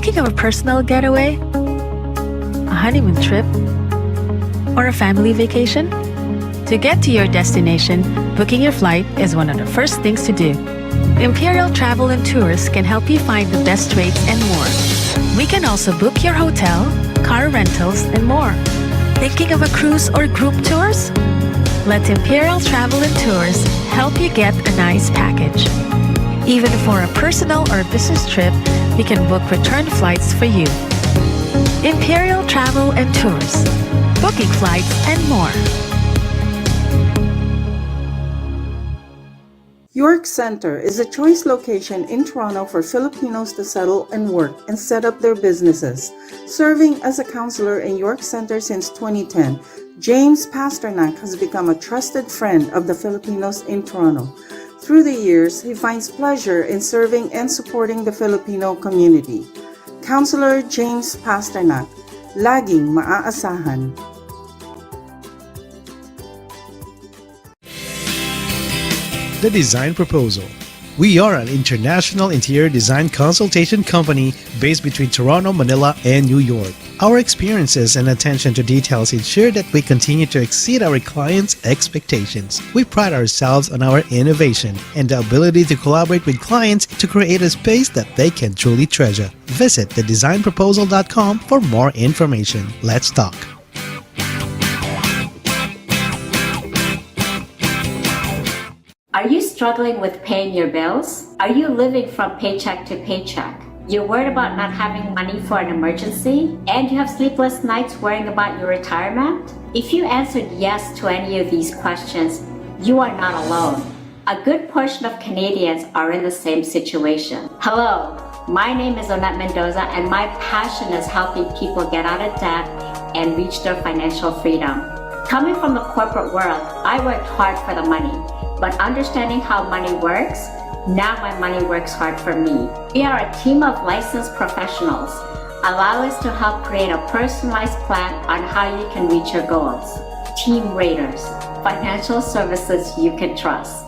Thinking of a personal getaway? A honeymoon trip? Or a family vacation? To get to your destination, booking your flight is one of the first things to do. Imperial Travel and Tours can help you find the best rates and more. We can also book your hotel, car rentals, and more. Thinking of a cruise or group tours? Let Imperial Travel and Tours help you get a nice package. Even for a personal or business trip, we can book return flights for you. Imperial Travel and Tours, booking flights and more. York Center is a choice location in Toronto for Filipinos to settle and work and set up their businesses. Serving as a counselor in York Center since 2010, James Pasternak has become a trusted friend of the Filipinos in Toronto. Through the years, he finds pleasure in serving and supporting the Filipino community. Counselor James Pasternak, laging maaasahan. The Design Proposal. We are an international interior design consultation company based between Toronto, Manila, and New York. Our experiences and attention to details ensure that we continue to exceed our clients' expectations. We pride ourselves on our innovation and the ability to collaborate with clients to create a space that they can truly treasure. Visit thedesignproposal.com for more information. Let's talk. Are you struggling with paying your bills? Are you living from paycheck to paycheck? You're worried about not having money for an emergency? And you have sleepless nights worrying about your retirement? If you answered yes to any of these questions, you are not alone. A good portion of Canadians are in the same situation. Hello, my name is Onette Mendoza, and my passion is helping people get out of debt and reach their financial freedom. Coming from the corporate world, I worked hard for the money. But understanding how money works, now my money works hard for me. We are a team of licensed professionals. Allow us to help create a personalized plan on how you can reach your goals. Team Raiders, financial services you can trust.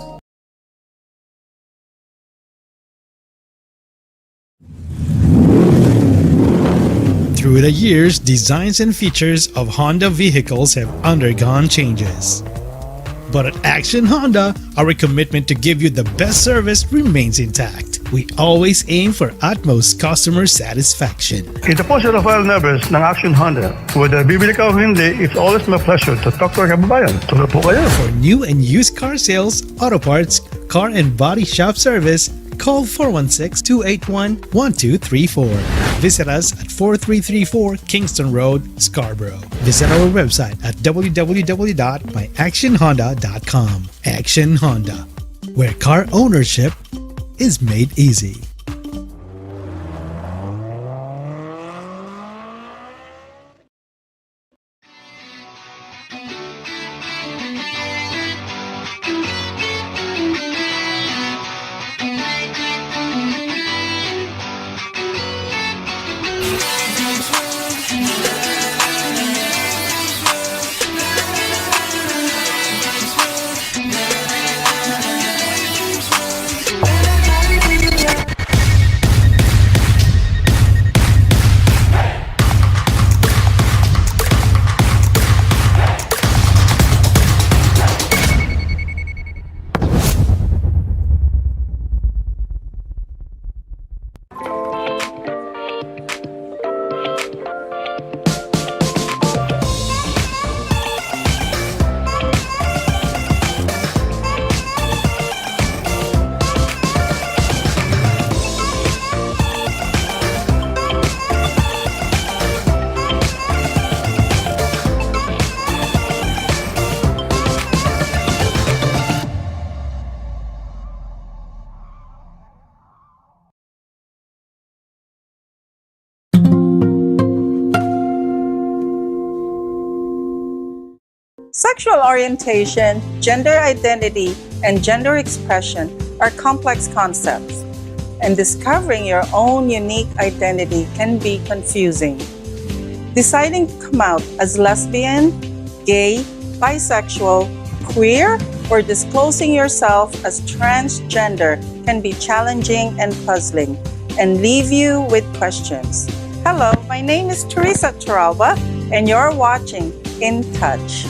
Through the years, designs and features of Honda vehicles have undergone changes. But at Action Honda, our commitment to give you the best service remains intact. We always aim for utmost customer satisfaction. Ito po si Rafael Neves ng Action Honda. Whether bibili ka o hindi, it's always my pleasure to talk to our kababayan. Tuloy po kayo. For new and used car sales, auto parts, car and body shop service, call 416-281-1234. Visit us at 4334 Kingston Road, Scarborough. Visit our website at www.myactionhonda.com. Action Honda, where car ownership is made easy. Sexual orientation, gender identity, and gender expression are complex concepts, and discovering your own unique identity can be confusing. Deciding to come out as lesbian, gay, bisexual, queer, or disclosing yourself as transgender can be challenging and puzzling. and leave you with questions. Hello, my name is Teresa Torralba, and you're watching In Touch.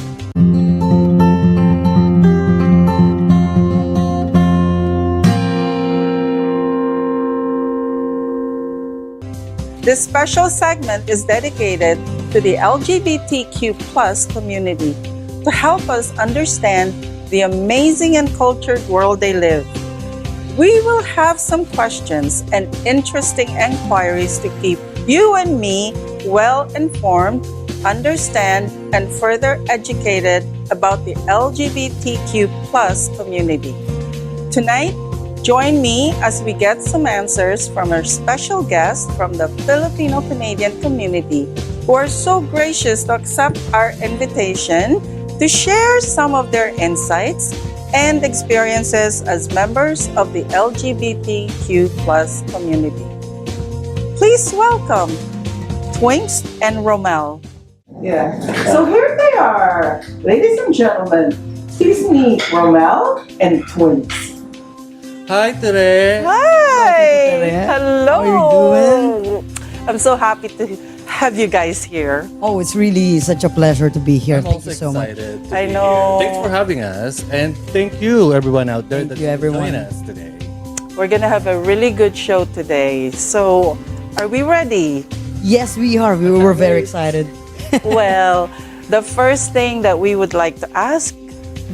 This special segment is dedicated to the LGBTQ plus community to help us understand the amazing and cultured world they live. We will have some questions and interesting inquiries to keep you and me well informed, understand, and further educated about the LGBTQ plus community. Tonight, join me as we get some answers from our special guests from the Filipino-Canadian community who are so gracious to accept our invitation to share some of their insights and experiences as members of the LGBTQ plus community. Please welcome Twinks and Romel. Yeah, so here they are. Ladies and gentlemen, please meet Romel and Twinks. Hi, Tere. Hi! Tere. Hello! How are you doing? I'm so happy to have you guys here. Oh, it's really such a pleasure to be here. I'm Thank also you so much. excited to I be know. here. Thanks for having us, and thank you, everyone out there Thank that you, everyone. join us today. We're gonna have a really good show today. So, are we ready? Yes, we are. We were very excited. Well, the first thing that we would like to ask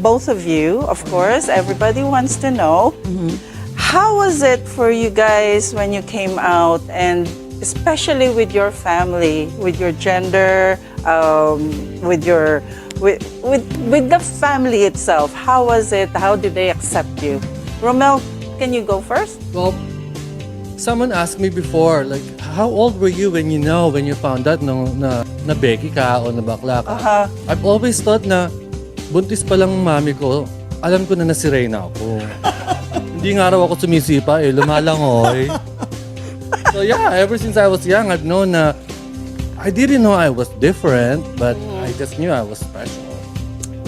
both of you, of course, everybody wants to know, how was it for you guys when you came out, and especially with your family, with your gender, with the family itself? How was it? How did they accept you? Romel, can you go first? Well, someone asked me before, like, how old were you when you found out na beki ka o na bakla ka? I've always thought na buntis pa lang mami ko, alam ko na si Reyna ako. Hindi nga raw ako sumisipa lumalangoy. So yeah, ever since I was young, I've known na I didn't know I was different, but I just knew I was special.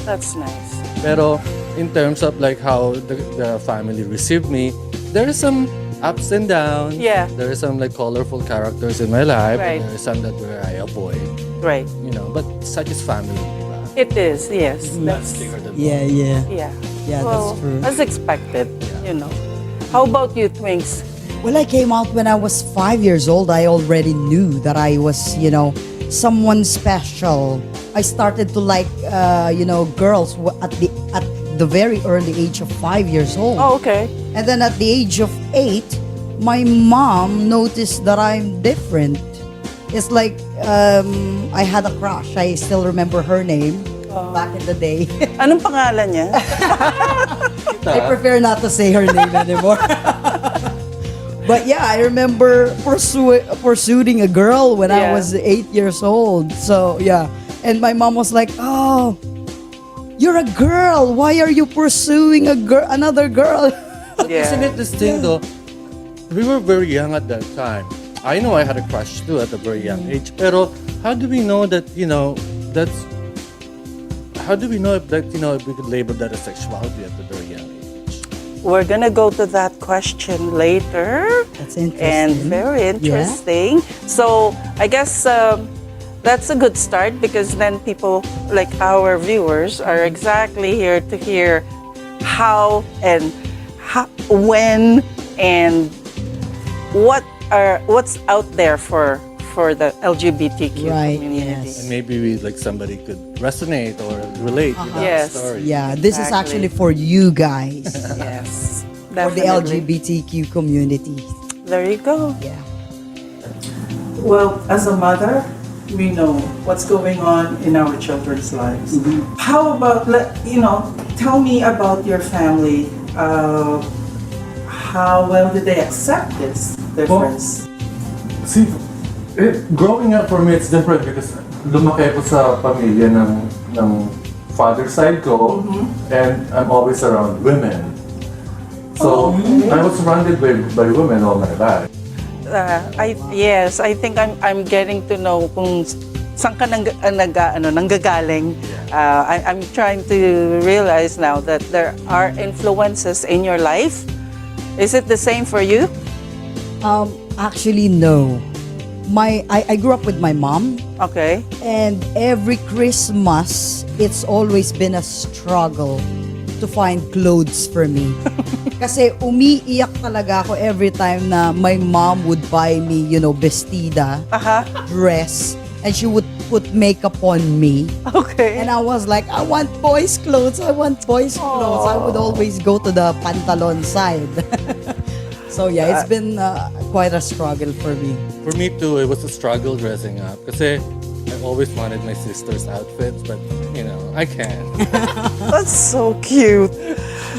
That's nice. Pero in terms of like how the family received me, there are some ups and downs. Yeah. There are some like colorful characters in my life, Right. and there are some that where I avoid. Right. You know, but such is family. Diba? It is, yes. That's bigger than Yeah. Yeah. Yeah, Well, that's true. as expected, you know. How about you, Twinks? Well, I came out when I was 5 years old. I already knew that I was, someone special. I started to like, girls at the very early age of 5 years old. Oh, okay. And then at the age of 8, my mom noticed that I'm different. It's like I had a crush. I still remember her name back in the day. Anong pangalan niya? I prefer not to say her name anymore. But yeah, I remember pursuing a girl when I Yeah. was 8 years old. So yeah, and my mom was like, "Oh, you're a girl. Why are you pursuing another girl?" Isn't it this thing though? We were very young at that time. I know I had a crush too at a very young age. Pero how do we know that, that's... How do we know if that, if we could label that as sexuality at a very young age? We're gonna go to that question later. That's interesting. And very interesting. So I guess that's a good start, because then people like our viewers are exactly here to hear when and what's out there for the LGBTQ Right, community. yes. And maybe somebody could resonate or relate with Yes. that story. Yeah, this is Exactly. actually for you guys, Yes, for the definitely. LGBTQ community. There you go. Yeah. Well, as a mother, we know what's going on in our children's lives. How about, tell me about your family. How well did they accept this difference? See, growing up for me, it's different because lumaki ako sa pamilya ng father side ko, and I'm always around women. So, I was surrounded by women all my life. I think I'm getting to know kung saan ka nanggagaling. I'm trying to realize now that there are influences in your life. Is it the same for you? Actually, no. I grew up with my mom, Okay. and every Christmas, it's always been a struggle to find clothes for me. Kasi umiiyak talaga ako every time na my mom would buy me, vestida, dress, and she would put makeup on me. Okay. And I was like, I want boys' clothes. I want boys' clothes. I would always go to the pantalon side. So yeah, it's been quite a struggle for me. For me too, it was a struggle dressing up. Kasi I always wanted my sister's outfits, but I can't. That's so cute.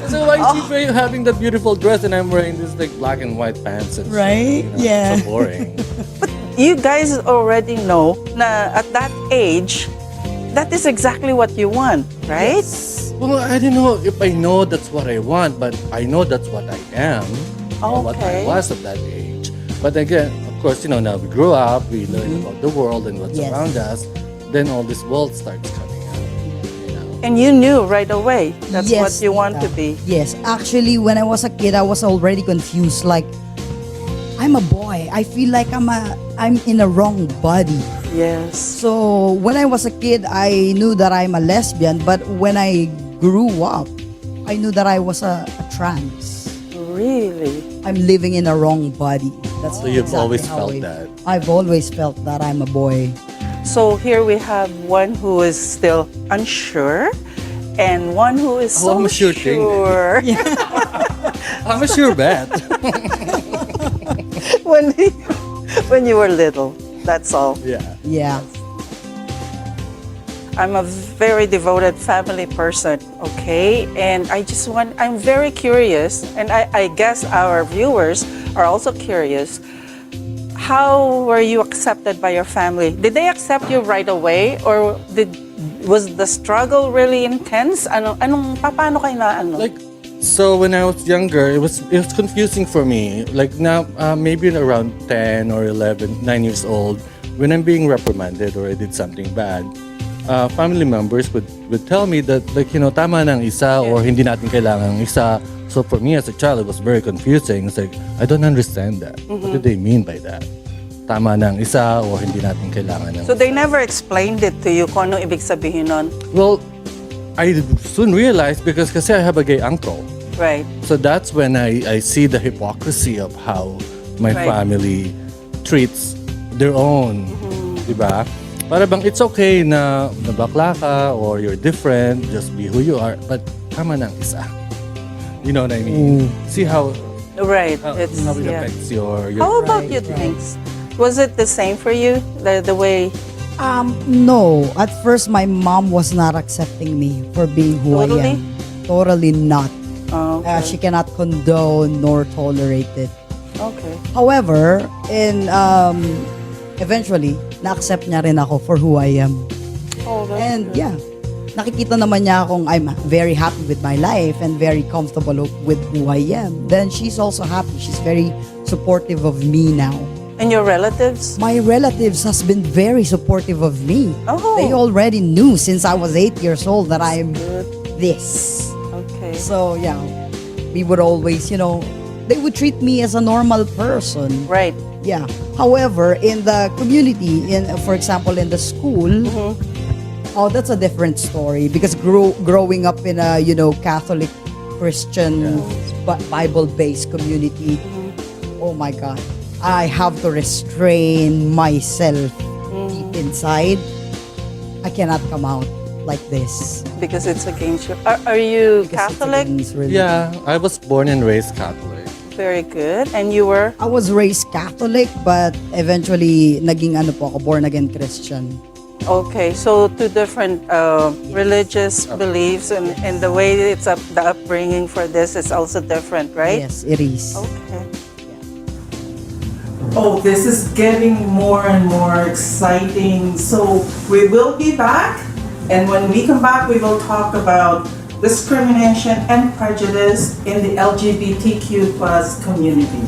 So why is she having that beautiful dress and I'm wearing this like black and white pants and Right? shit, Yeah. So boring. You guys already know na at that age, that is exactly what you want, right? Well, I don't know if I know that's what I want, but I know that's what I am. Or what I Okay. was at that age. But again, of course, now we grew up, we learn about the world and what's Yes. around us. Then all this world starts coming out. And you knew right away that's what Yes, you want to Tita. be. Yes, actually, when I was a kid, I was already confused. Like, I'm a boy. I feel like I'm in a wrong body. Yes. So when I was a kid, I knew that I'm a lesbian. But when I grew up, I knew that I was a trans. Really? I'm living in a wrong body. That's So you've exactly always how felt that? I've always felt that I'm a boy. So here we have one who is still unsure and one who is so I'm a sure thing. sure. I'm a sure bet. when you were little. That's all. Yeah. Yeah. I'm a very devoted family person, okay? And I'm very curious, and I guess our viewers are also curious. How were you accepted by your family? Did they accept you right away, or was the struggle really intense? Paano kayo na ano? So when I was younger, it was confusing for me. Like now, maybe around 10 or 11, 9 years old, when I'm being reprimanded or I did something bad, family members would tell me that tama ng isa or hindi natin kailangan ng isa. So for me as a child, it was very confusing. It's like, I don't understand that. What do they mean by that? Tama ng isa or hindi natin kailangan ng So they never explained it to you kung ano ibig sabihin nun? Well, I soon realized because kasi I have a gay uncle. Right. So that's when I see the hypocrisy of how my Right. family treats their own. Diba? Para bang it's okay na bakla ka or you're different, just be who you are, but tama ng isa. You know what I mean? See how Right. how it Yeah. affects your How about you, things? Was it the same for you? The way No. At first, my mom was not accepting me for being who I Totally? am. Totally not. okay. She cannot condone nor tolerate it. Okay. However, eventually, na-accept niya rin ako for who I am. Oh, that's And good. yeah, nakikita naman niya akong I'm very happy with my life and very comfortable with who I am. Then she's also happy. She's very supportive of me now. And your relatives? My relatives has been very supportive of me. Oh. They already knew since I was 8 years old that I'm Good. this. Okay. So yeah, we would always, they would treat me as a normal person. Right. Yeah. However, in the community, for example, in the school, oh, that's a different story because growing up in a Catholic, Christian, Bible-based community, oh my God, I have to restrain myself deep inside. I cannot come out like this. Because it's against you. Are you Because it's Catholic? against religion. Yeah, I was born and raised Catholic. Very good. And you were? I was raised Catholic, but eventually naging born again Christian. Okay. So two different religious beliefs and the way the upbringing for this is also different, right? Yes, it is. Okay. Oh, this is getting more and more exciting. So we will be back, and when we come back, we will talk about discrimination and prejudice in the LGBTQ plus community.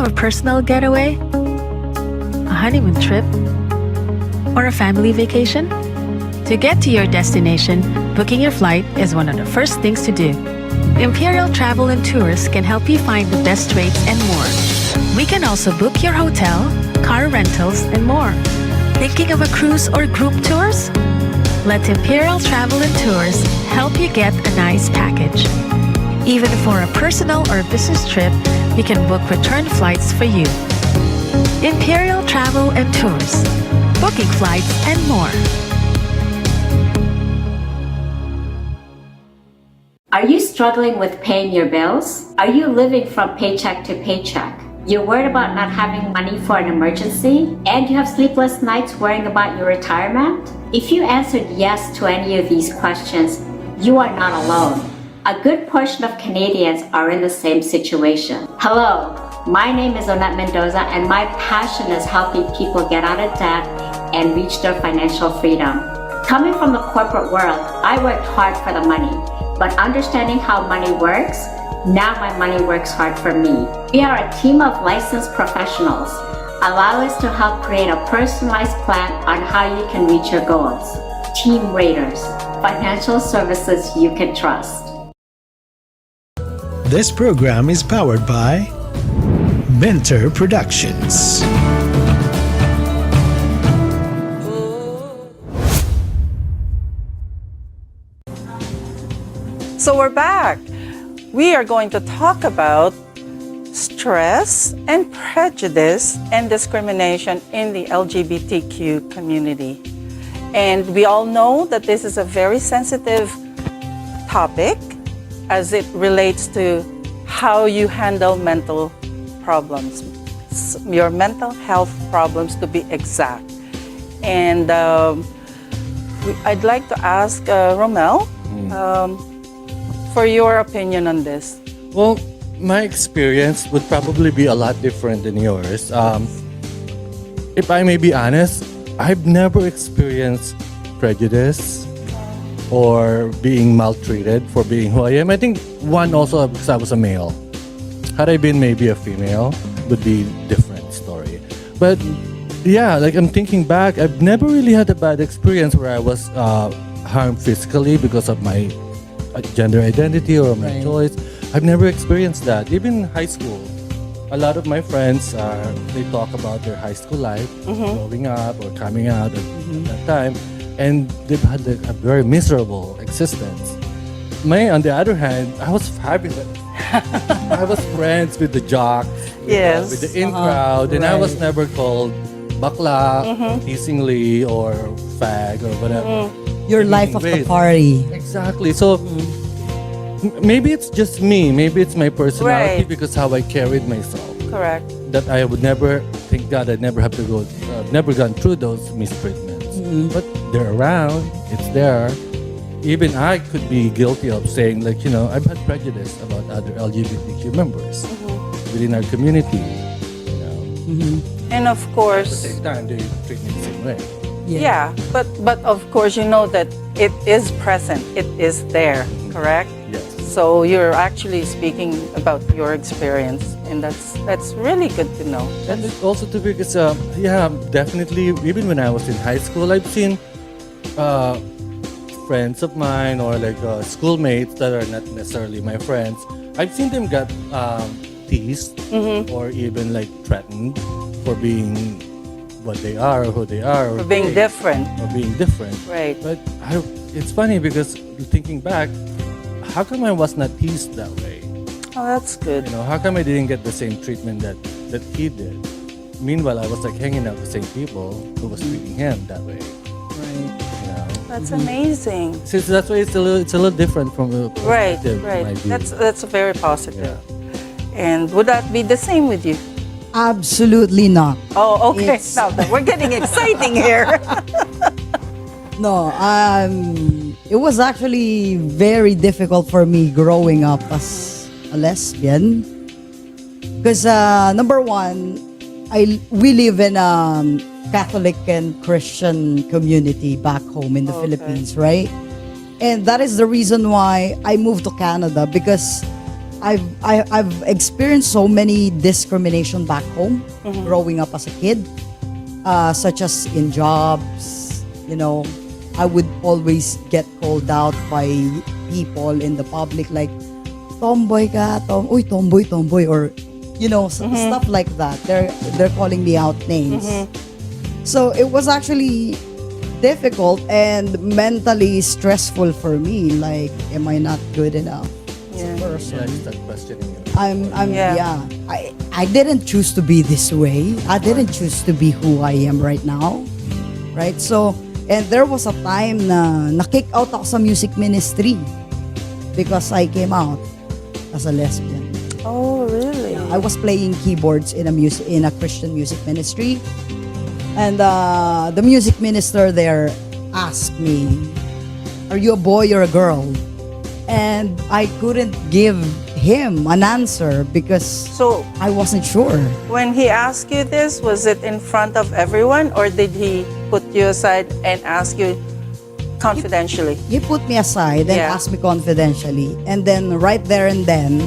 of a personal getaway, a honeymoon trip, or a family vacation? To get to your destination, booking your flight is one of the first things to do. Imperial Travel and Tours can help you find the best rates and more. We can also book your hotel, car rentals, and more. Thinking of a cruise or group tours? Let Imperial Travel and Tours help you get a nice package. Even for a personal or business trip, we can book return flights for you. Imperial Travel and Tours, booking flights and more. Are you struggling with paying your bills? Are you living from paycheck to paycheck? You're worried about not having money for an emergency? And you have sleepless nights worrying about your retirement? If you answered yes to any of these questions, you are not alone. A good portion of Canadians are in the same situation. Hello, my name is Onette Mendoza, and my passion is helping people get out of debt and reach their financial freedom. Coming from the corporate world, I worked hard for the money. But understanding how money works, now my money works hard for me. We are a team of licensed professionals. Allow us to help create a personalized plan on how you can reach your goals. Team Raiders, financial services you can trust. This program is powered by Mentor Productions. So we're back. We are going to talk about stress and prejudice and discrimination in the LGBTQ community. And we all know that this is a very sensitive topic as it relates to how you handle mental problems, your mental health problems to be exact. And I'd like to ask Romel, for your opinion on this. Well, my experience would probably be a lot different than yours. If I may be honest, I've never experienced prejudice or being maltreated for being who I am. I think one also because I was a male. Had I been maybe a female, would be a different story. But yeah, like I'm thinking back, I've never really had a bad experience where I was harmed physically because of my gender identity or my choice. I've never experienced that. Even high school, a lot of my friends they talk about their high school life, growing up or coming out at that time, and they've had a very miserable existence. On the other hand, I was fabulous. I was friends with the jocks, Yes. with the in crowd, and I was never called bakla, teasingly, or fag or whatever. Your life of the party. Exactly. So maybe it's just me. Maybe it's my personality Right. because how I carried myself. Correct. That I would never, thank God, I'd never have to go, never gone through those mistreatments. But they're around. It's there. Even I could be guilty of saying, like, I've had prejudice about other LGBTQ members within our community. And of At the course, same time, they treat me the same way. yeah, but of course you know that it is present, it is there, correct? Yes. So you're actually speaking about your experience, and that's really good to know. And it's also to because yeah, definitely. Even when I was in high school, I've seen friends of mine or like schoolmates that are not necessarily my friends. I've seen them get teased or even like threatened for being what they are or who they are, or For being different, or being different. right? But it's funny because thinking back, how come I was not teased that way? Oh, that's good. How come I didn't get the same treatment that he did? Meanwhile, I was like hanging out with the same people who was treating him that way. That's amazing. So that's why it's a little different from a Right, perspective, right. my view. That's very positive. And would that be the same with you? Absolutely not. Oh, okay. It's- Now we're getting exciting here. No, it was actually very difficult for me growing up as a lesbian. Because number one, we live in a Catholic and Christian community back home in the Okay. Philippines, right? And that is the reason why I moved to Canada, because I've experienced so many discrimination back home growing up as a kid, such as in jobs. You know, I would always get called out by people in the public like, tomboy ka, uy, tomboy, tomboy, or stuff like that. They're calling me out names. So it was actually difficult and mentally stressful for me. Like, am I not good enough as a person? Yeah, you start questioning you. I didn't choose to be this way. I didn't choose to be who I am right now. Right? So, and there was a time na kick out ako sa music ministry because I came out as a lesbian. Oh, really? I was playing keyboards in a Christian music ministry, and the music minister there asked me, "Are you a boy or a girl?" And I couldn't give him an answer because So, I wasn't sure. when he asked you this, was it in front of everyone, or did he put you aside and ask you confidentially? He put me aside and Yeah. asked me confidentially, and then right there and then,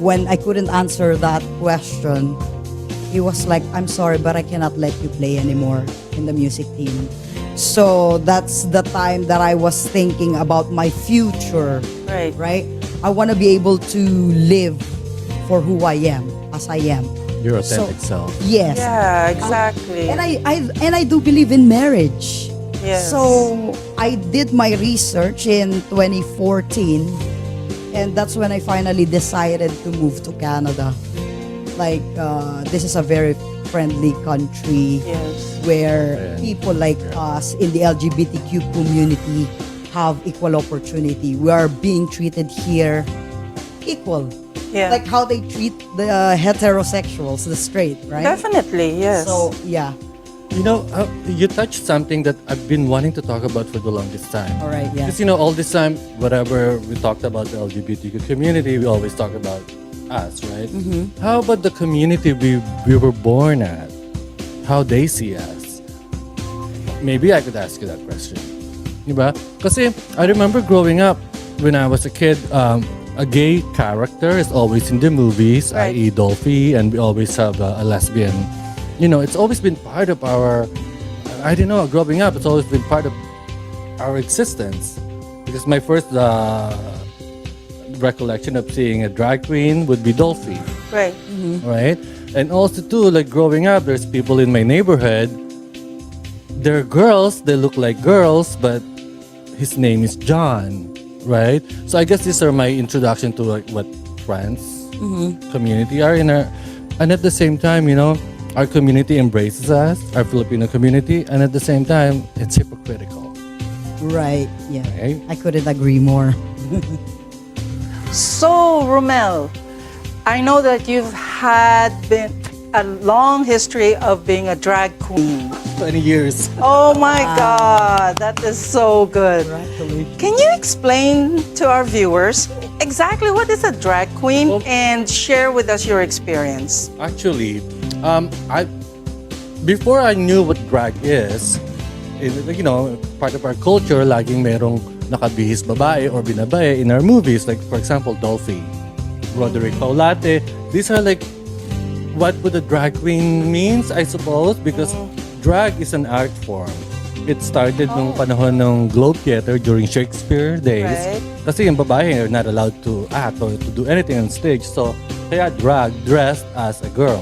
when I couldn't answer that question, he was like, "I'm sorry, but I cannot let you play anymore in the music team." So that's the time that I was thinking about my future, Right. right? I want to be able to live for who I am, as I am. Your authentic self. Yes. Yeah, exactly. And I do believe in marriage. Yes. So I did my research in 2014, and that's when I finally decided to move to Canada. Like, this is a very friendly country Yes. where people like us in the LGBTQ community have equal opportunity. We are being treated here equal. Yeah. Like how they treat the heterosexuals, the straight, right? Definitely, yes. So, yeah. You know, you touched something that I've been wanting to talk about for the longest time. All right, yeah. Because, all this time, whatever we talked about the LGBTQ community, we always talk about us, right? How about the community we were born at? How they see us? Maybe I could ask you that question. Diba? Kasi I remember growing up, when I was a kid, a gay character is always in the movies, Right. i.e. Dolphy, and we always have a lesbian. It's always been part of our, I don't know, growing up, it's always been part of our existence. Because my first recollection of seeing a drag queen would be Dolphy, Right. right? And also too, like growing up, there's people in my neighborhood, they're girls, they look like girls, but his name is John, right? So I guess these are my introduction to like what trans community are in our, and at the same time, our community embraces us, our Filipino community, and at the same time, it's hypocritical. Right, yeah. Right? I couldn't agree more. So, Romel, I know that you've had been a long history of being a drag queen. 20 years. Oh my God, that is so good. Can you explain to our viewers exactly what is a drag queen Well- and share with us your experience? Actually, before I knew what drag is, part of our culture, laging merong nakabihis babae or binabae in our movies. Like, for example, Dolphy, Roderick Paulate. These are like what would a drag queen means, I suppose, because drag is an art form. It started nung panahon ng Globe Theater during Shakespeare days. Right. Kasi yung babae are not allowed to act or to do anything on stage. So, kaya drag dressed as a girl.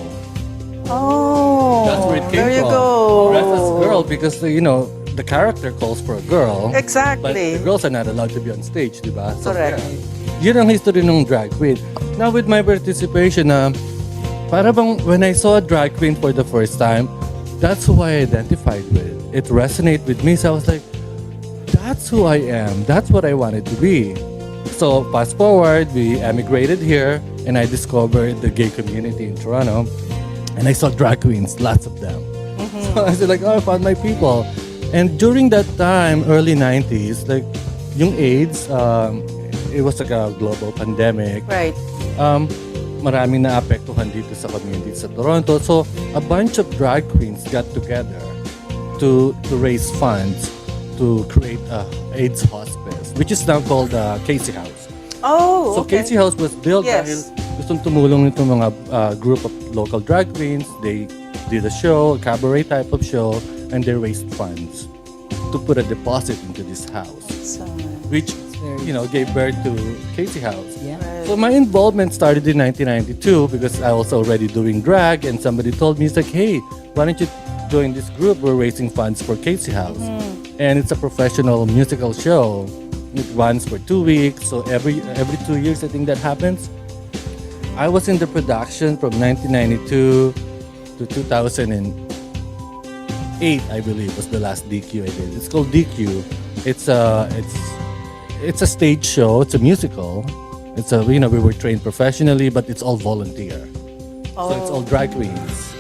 Oh, That's where it came there you from. go. Dressed as a girl because, the character calls for a girl. But Exactly. the girls are not allowed to be on stage, di ba? So, Correct. Yun ang history ng drag queen. Now, with my participation, para bang when I saw a drag queen for the first time, that's who I identified with. It resonated with me. So I was like, that's who I am. That's what I wanted to be. So fast forward, we emigrated here, and I discovered the gay community in Toronto. And I saw drag queens, lots of them. So I was like, I found my people. And during that time, early 90s, like yung AIDS, it was like a global pandemic. Right. Maraming naapektuhan dito sa community sa Toronto. So, a bunch of drag queens got together to raise funds to create a AIDS hospice, which is now called Casey House. Oh, So okay. Casey House was built Yes. dahil gustong tumulong itong mga group of local drag queens. They did a show, a cabaret type of show, and they raised funds to put a deposit into this house, So, which gave birth to Casey House. Yeah. So my involvement started in 1992 because I was already doing drag, and somebody told me, it's like, hey, why don't you join this group? We're raising funds for Casey House. And it's a professional musical show. It runs for 2 weeks, so every 2 years I think that happens. I was in the production from 1992 to 2008, I believe, was the last DQ I did. It's called DQ. It's a stage show. It's a musical. It's we were trained professionally, but it's all volunteer. So it's all drag queens.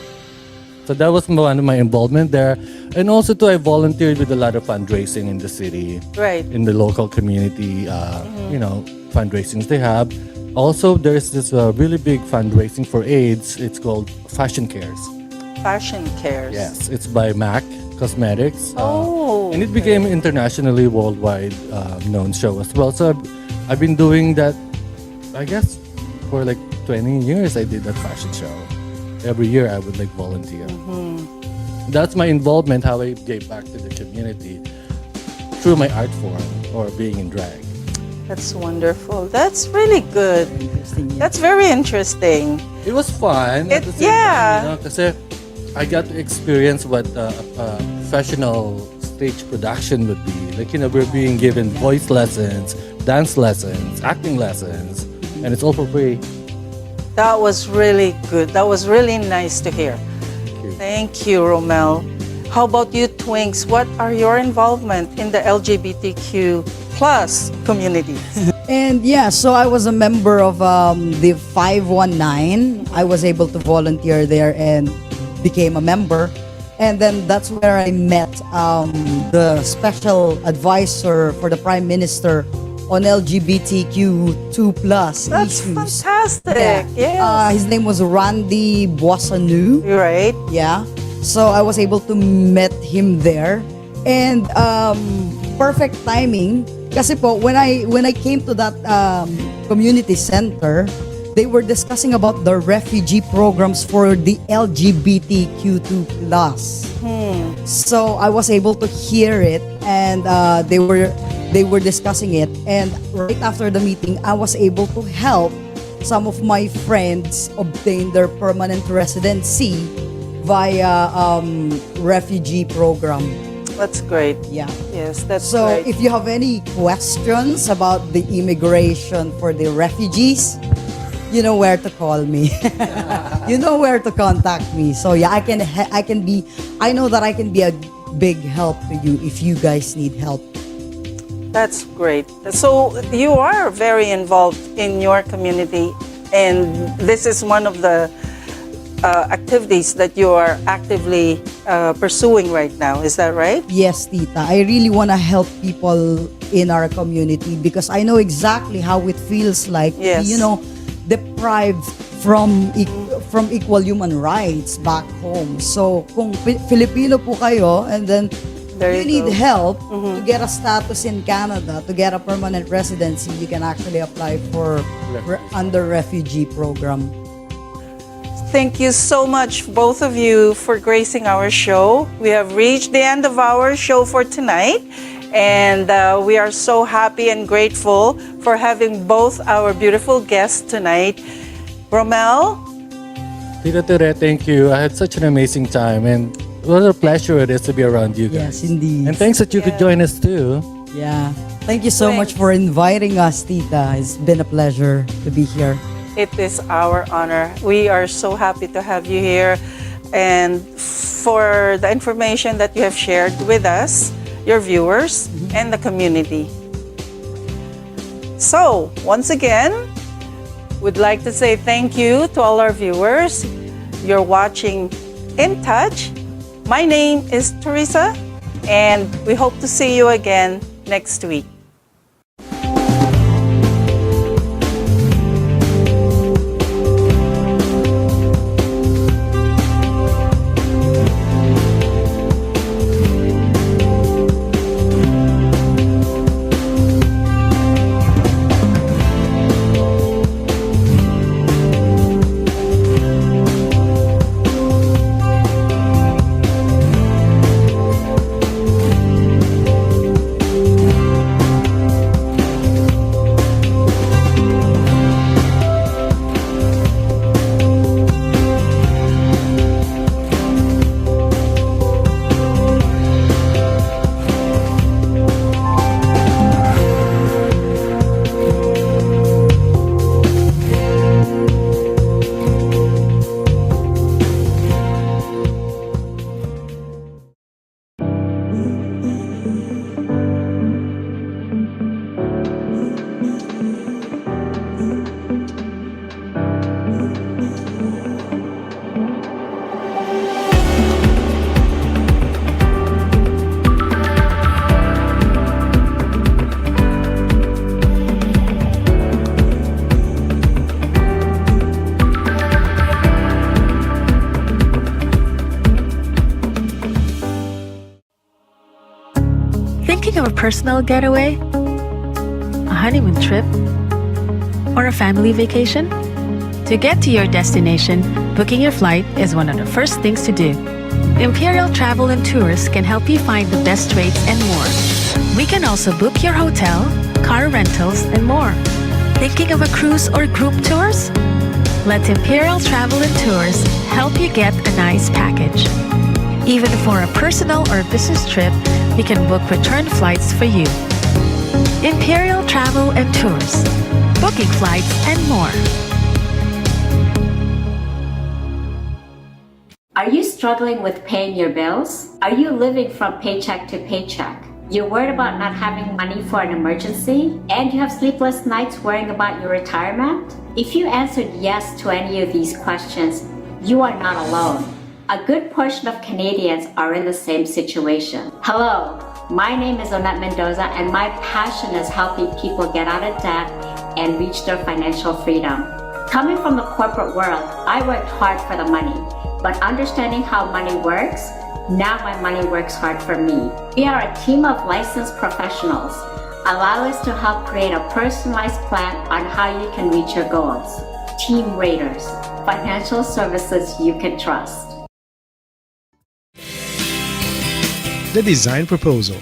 So that was one of my involvement there. And also too, I volunteered with a lot of fundraising in the city, right. in the local community, fundraisings they have. Also, there's this really big fundraising for AIDS. It's called Fashion Cares. Fashion cares. Yes, it's by MAC Cosmetics. And it okay. became internationally worldwide known show as well. So I've been doing that, I guess, for like 20 years. I did that fashion show. Every year I would like volunteer. That's my involvement, how I gave back to the community through my art form or being in drag. That's wonderful. That's really good. Interesting. Yeah. That's very interesting. It was fun. At the same Yeah. time, kasi I got to experience what a professional stage production would be. Like, we're being given voice lessons, dance lessons, acting lessons, and it's all for free. That was really good. That was really nice to hear. Thank you, Romel. How about you, Twinks? What are your involvement in the LGBTQ plus community? And yeah, so I was a member of the 519. I was able to volunteer there and became a member. And then that's where I met the special advisor for the Prime Minister on LGBTQ2 plus That's issues. fantastic. Yeah. Yes. His name was Randy Boissonu. You're right. Yeah. So I was able to meet him there. And perfect timing. Kasi po, when I came to that community center, they were discussing about the refugee programs for the LGBTQ2 plus. So I was able to hear it, and they were discussing it. And right after the meeting, I was able to help some of my friends obtain their permanent residency via refugee program. That's great. Yeah. Yes, that's So great. if you have any questions about the immigration for the refugees, you know where to call me. You know where to contact me. So yeah, I know that I can be a big help to you if you guys need help. That's great. So you are very involved in your community, and this is one of the activities that you are actively pursuing right now. Is that right? Yes, Tita. I really want to help people in our community because I know exactly how it feels like Yes. to be, deprived from equal human rights back home. So, kung Filipino po kayo and then There you you need go. help to get a status in Canada, to get a permanent residency, you can actually apply for under refugee program. Thank you so much, both of you, for gracing our show. We have reached the end of our show for tonight, and we are so happy and grateful for having both our beautiful guests tonight. Romel, Tita Tere, thank you. I had such an amazing time, and what a pleasure it is to be around you guys. Yes, indeed. And thanks that you could join us too. Yeah. Thank you so much Thanks. for inviting us, Tita. It's been a pleasure to be here. it is our honor. We are so happy to have you here, and for the information that you have shared with us, your viewers, and the community. So, once again, we'd like to say thank you to all our viewers. You're watching In Touch. My name is Teresa, and we hope to see you again next week. personal getaway, a honeymoon trip, or a family vacation? To get to your destination, booking your flight is one of the first things to do. Imperial Travel and Tours can help you find the best rates and more. We can also book your hotel, car rentals, and more. Thinking of a cruise or group tours? Let Imperial Travel and Tours help you get a nice package. Even for a personal or business trip, we can book return flights for you. Imperial Travel and Tours, booking flights and more. Are you struggling with paying your bills? Are you living from paycheck to paycheck? You're worried about not having money for an emergency? And you have sleepless nights worrying about your retirement? If you answered yes to any of these questions, you are not alone. A good portion of Canadians are in the same situation. Hello, my name is Onette Mendoza, and my passion is helping people get out of debt and reach their financial freedom. Coming from the corporate world, I worked hard for the money, but understanding how money works, now my money works hard for me. We are a team of licensed professionals. Allow us to help create a personalized plan on how you can reach your goals. Team Raiders, financial services you can trust. The Design Proposal.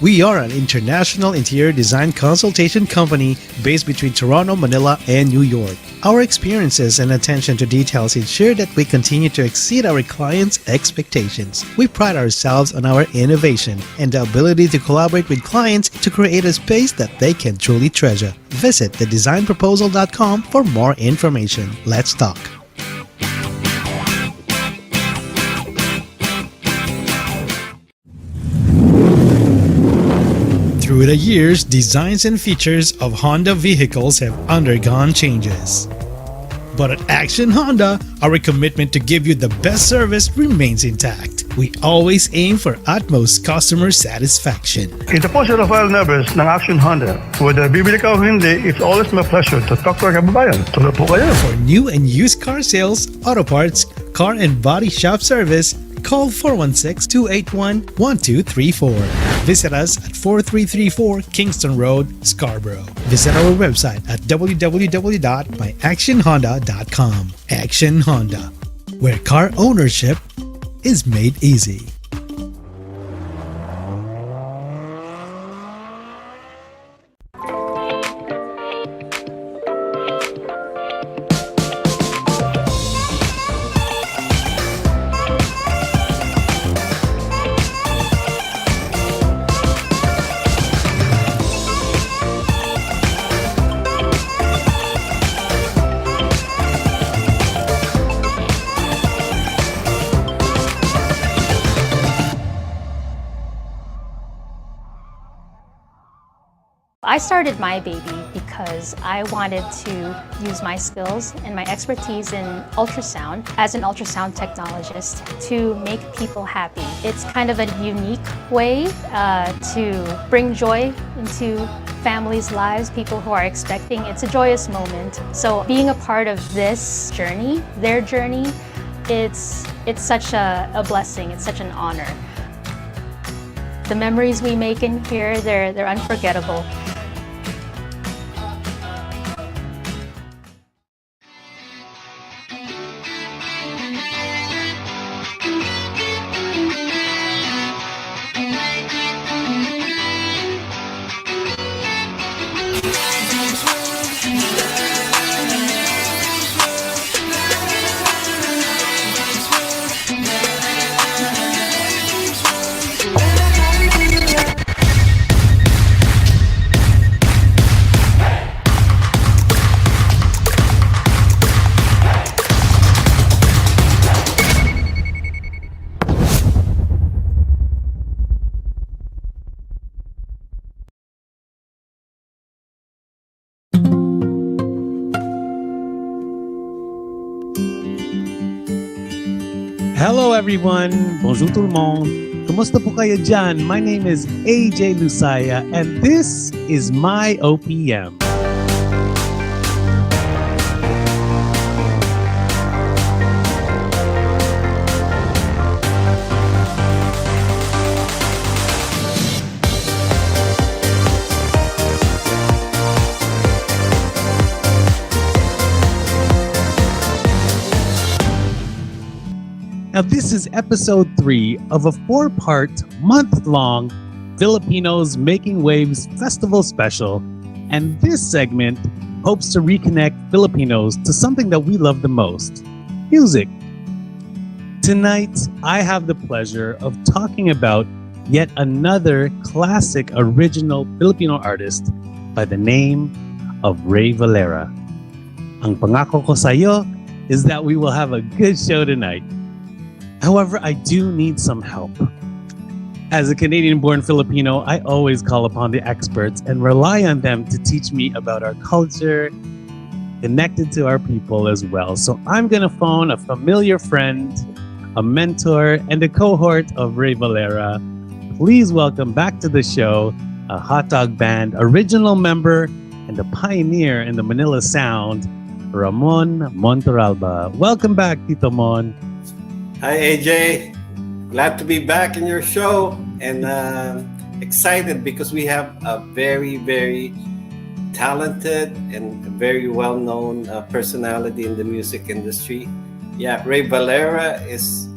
We are an international interior design consultation company based between Toronto, Manila, and New York. Our experiences and attention to details ensure that we continue to exceed our clients' expectations. We pride ourselves on our innovation and the ability to collaborate with clients to create a space that they can truly treasure. Visit thedesignproposal.com for more information. Let's talk. Through the years, designs and features of Honda vehicles have undergone changes. But at Action Honda, our commitment to give you the best service remains intact. We always aim for utmost customer satisfaction. Ito po si Rafael Neves ng Action Honda. Whether bibili ka o hindi, it's always my pleasure to talk to our kababayan. Tuloy po kayo. For new and used car sales, auto parts, car and body shop service, call 416-281-1234. Visit us at 4334 Kingston Road, Scarborough. Visit our website at www.myactionhonda.com. Action Honda, where car ownership is made easy. I started My Baby because I wanted to use my skills and my expertise in ultrasound as an ultrasound technologist to make people happy. It's kind of a unique way to bring joy into families' lives, people who are expecting. It's a joyous moment. So being a part of this journey, their journey, it's such a blessing, it's such an honor. The memories we make in here, they're unforgettable. Hello everyone! Bonjour tout le monde! Kumusta po kayo dyan? My name is AJ Lusaya and this is MYOPM. Now, this is episode 3 of a 4-part, month-long Filipinos Making Waves Festival special. And this segment hopes to reconnect Filipinos to something that we love the most, music. Tonight, I have the pleasure of talking about yet another classic original Filipino artist by the name of Ray Valera. Ang pangako ko sa'yo is that we will have a good show tonight. However, I do need some help. As a Canadian-born Filipino, I always call upon the experts and rely on them to teach me about our culture, connected to our people as well. So I'm going to phone a familiar friend, a mentor, and a cohort of Ray Valera. Please welcome back to the show a Hot Dog Band original member and a pioneer in the Manila sound, Ramon Torralba. Welcome back, Tito Mon. Hi, AJ. Glad to be back in your show and excited because we have a very, very talented and very well-known personality in the music industry. Yeah, Ray Valera is,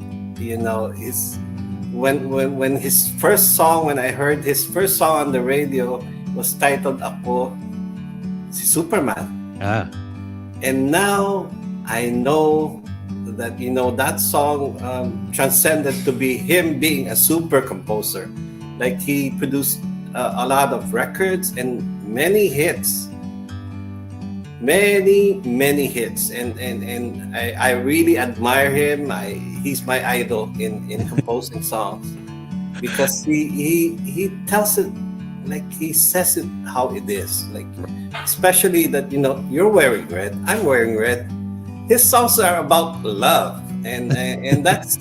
when his first song, when I heard his first song on the radio was titled Ako, si Superman. And now I know that that song transcended to be him being a super composer. Like he produced a lot of records and many hits, many hits, and I really admire him. He's my idol in composing songs because he tells it like he says it how it is. Like especially that you're wearing red, I'm wearing red. His songs are about love, and that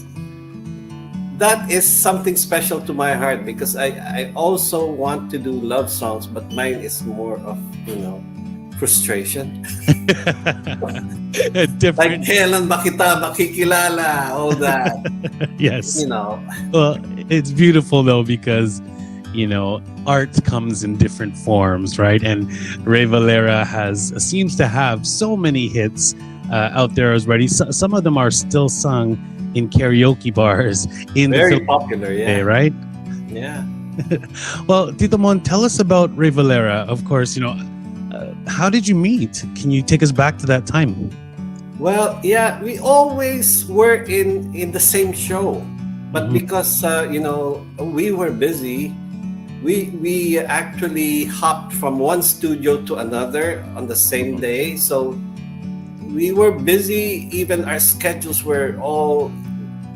is something special to my heart because I also want to do love songs, but mine is more of frustration. Different. Like kailan ba kita makikilala, all that. Yes. Well, it's beautiful though because art comes in different forms, right? And Ray Valera seems to have so many hits out there already. Some of them are still sung in karaoke bars in very the popular, yeah. right? Yeah. Well, Tito Mon, tell us about Ray Valera. Of course, how did you meet? Can you take us back to that time? Well, yeah, we always were in the same show, but because we were busy, we actually hopped from one studio to another on the same day. So we were busy. Even our schedules were all,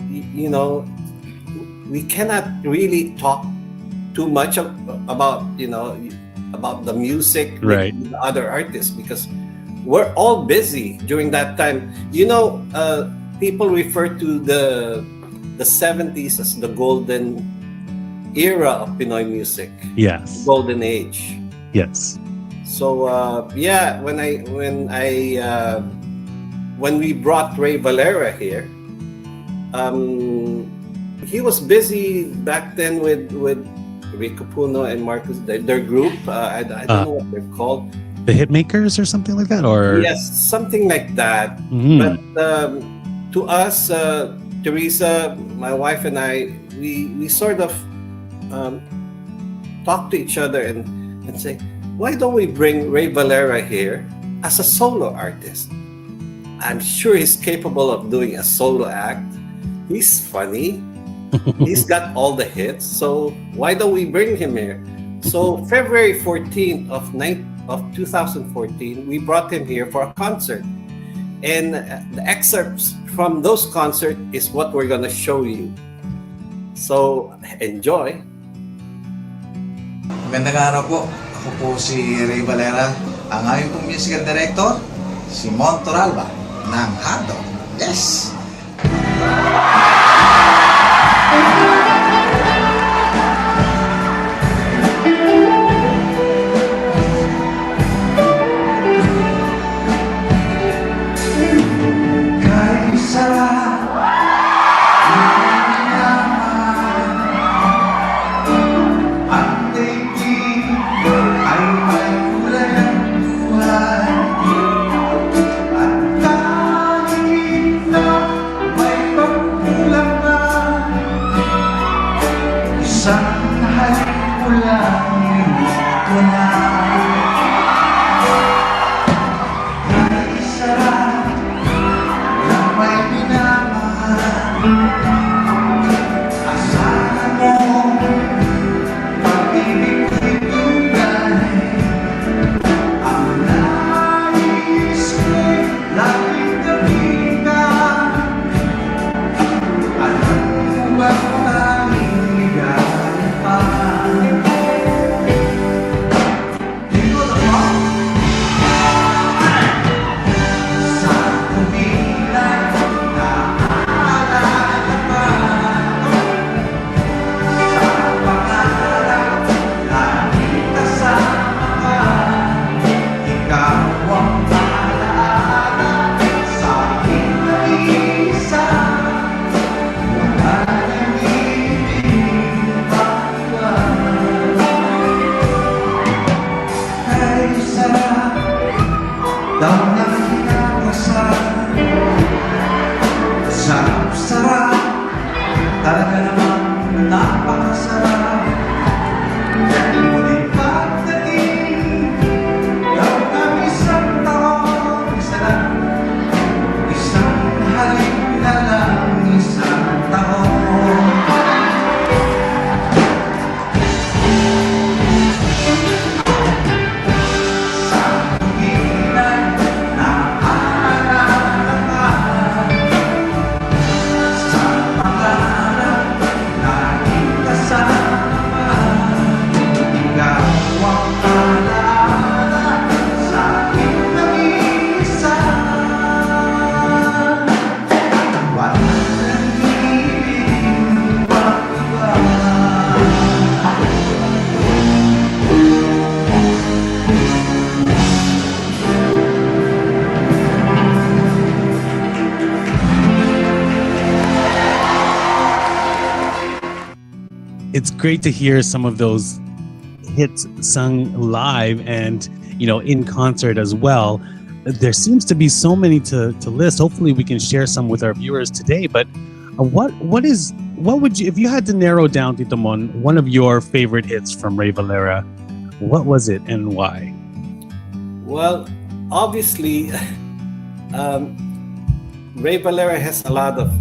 we cannot really talk too much about the music right. with the other artists because we're all busy during that time. People refer to the 70s as the golden era of Pinoy music. Yes. Golden age. Yes. So when we brought Ray Valera here, he was busy back then with Rico Puno and Marcus, their group. I don't know what they're called. The Hitmakers or something like that, or yes, something like that. Mm-hmm. But to us, Teresa, my wife, and I, we sort of talk to each other and say, why don't we bring Ray Valera here as a solo artist? I'm sure he's capable of doing a solo act. He's funny. He's got all the hits. So why don't we bring him here? So February 14th of 2014, we brought him here for a concert. And the excerpts from those concerts is what we're going to show you. So enjoy. Magandang araw po. Ako po si Ray Valera. Ang aming pong musical director, si Mon Torralba ng Hot Dog. Yes! daw niyang kinakasan. Sarap-sarap, talaga namang napakasarap. Ngunit pagdating daw ng isang taon, isang halik na lang, isang taon. Sa tugilan na alalaman, sa pangarap laging kasama, ikaw ang alaala sa aking nag-iisa. Walang nag-ibig pang iba. It's great to hear some of those hits sung live and, you know, in concert as well. There seems to be so many to list. Hopefully we can share some with our viewers today. But what would you, if you had to narrow down, Tito Mon, one of your favorite hits from Ray Valera, what was it and why? Well, obviously, Ray Valera has a lot of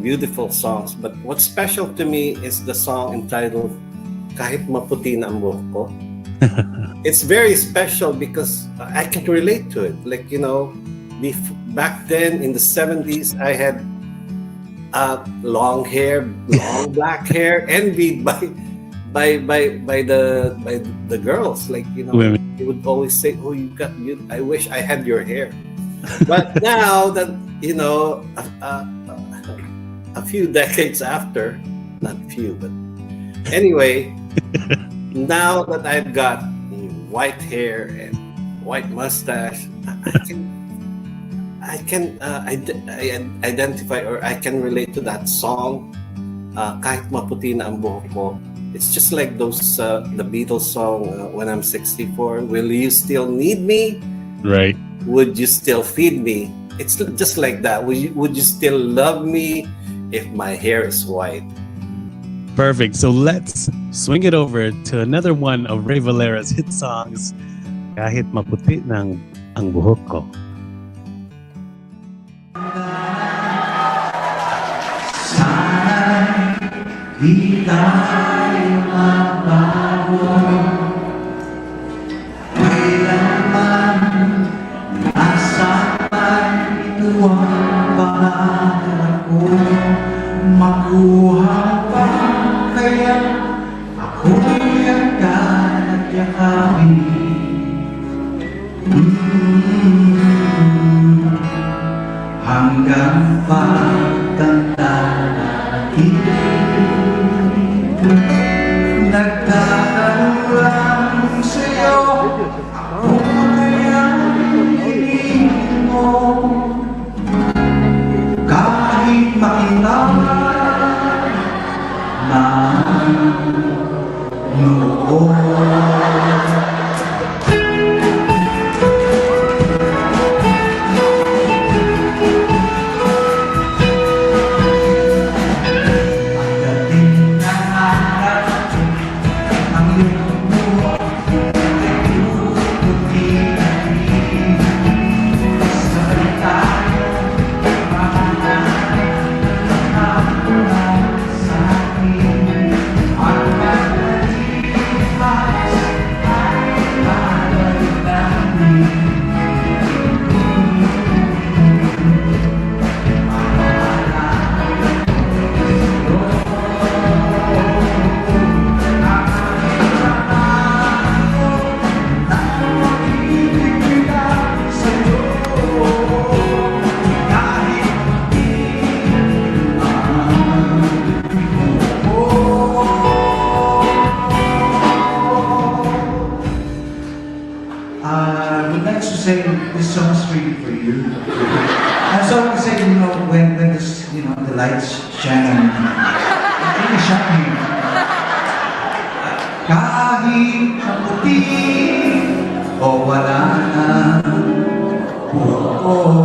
beautiful songs, but what's special to me is the song entitled "Kahit Maputi na ang Buhok Ko." It's very special because I can relate to it. Like, you know, back then in the 70s, I had long hair, long black hair, envied by the girls. Like, you know, Women. they would always say, "Oh, I wish I had your hair." But now that, you know, a few decades after, not few, but anyway, now that I've got white hair and white mustache, I can identify, or I can relate to that song, "Kahit Maputi na ang Buhok Ko." It's just like those the Beatles song, "When I'm 64, will you still need me? Right. Would you still feed me?" It's just like that. Would you still love me if my hair is white? Perfect. So let's swing it over to another one of Ray Valera's hit songs, "Kahit Maputi na ang Buhok Ko." Sana'y di tayo mabago, kailanman nasa ito ang pangarap ko, makuha pa kaya ako'y agad at yakapin. Hanggang pagtanda natin, nagtatanong lang sa'yo, ako kayang hinihin mo. Kahit makita na noon. I would like to say this song is really for you. And so I say, you know, when this, you know, the lights shine on me, it really shocked me. Kahit maputi o wala na ako.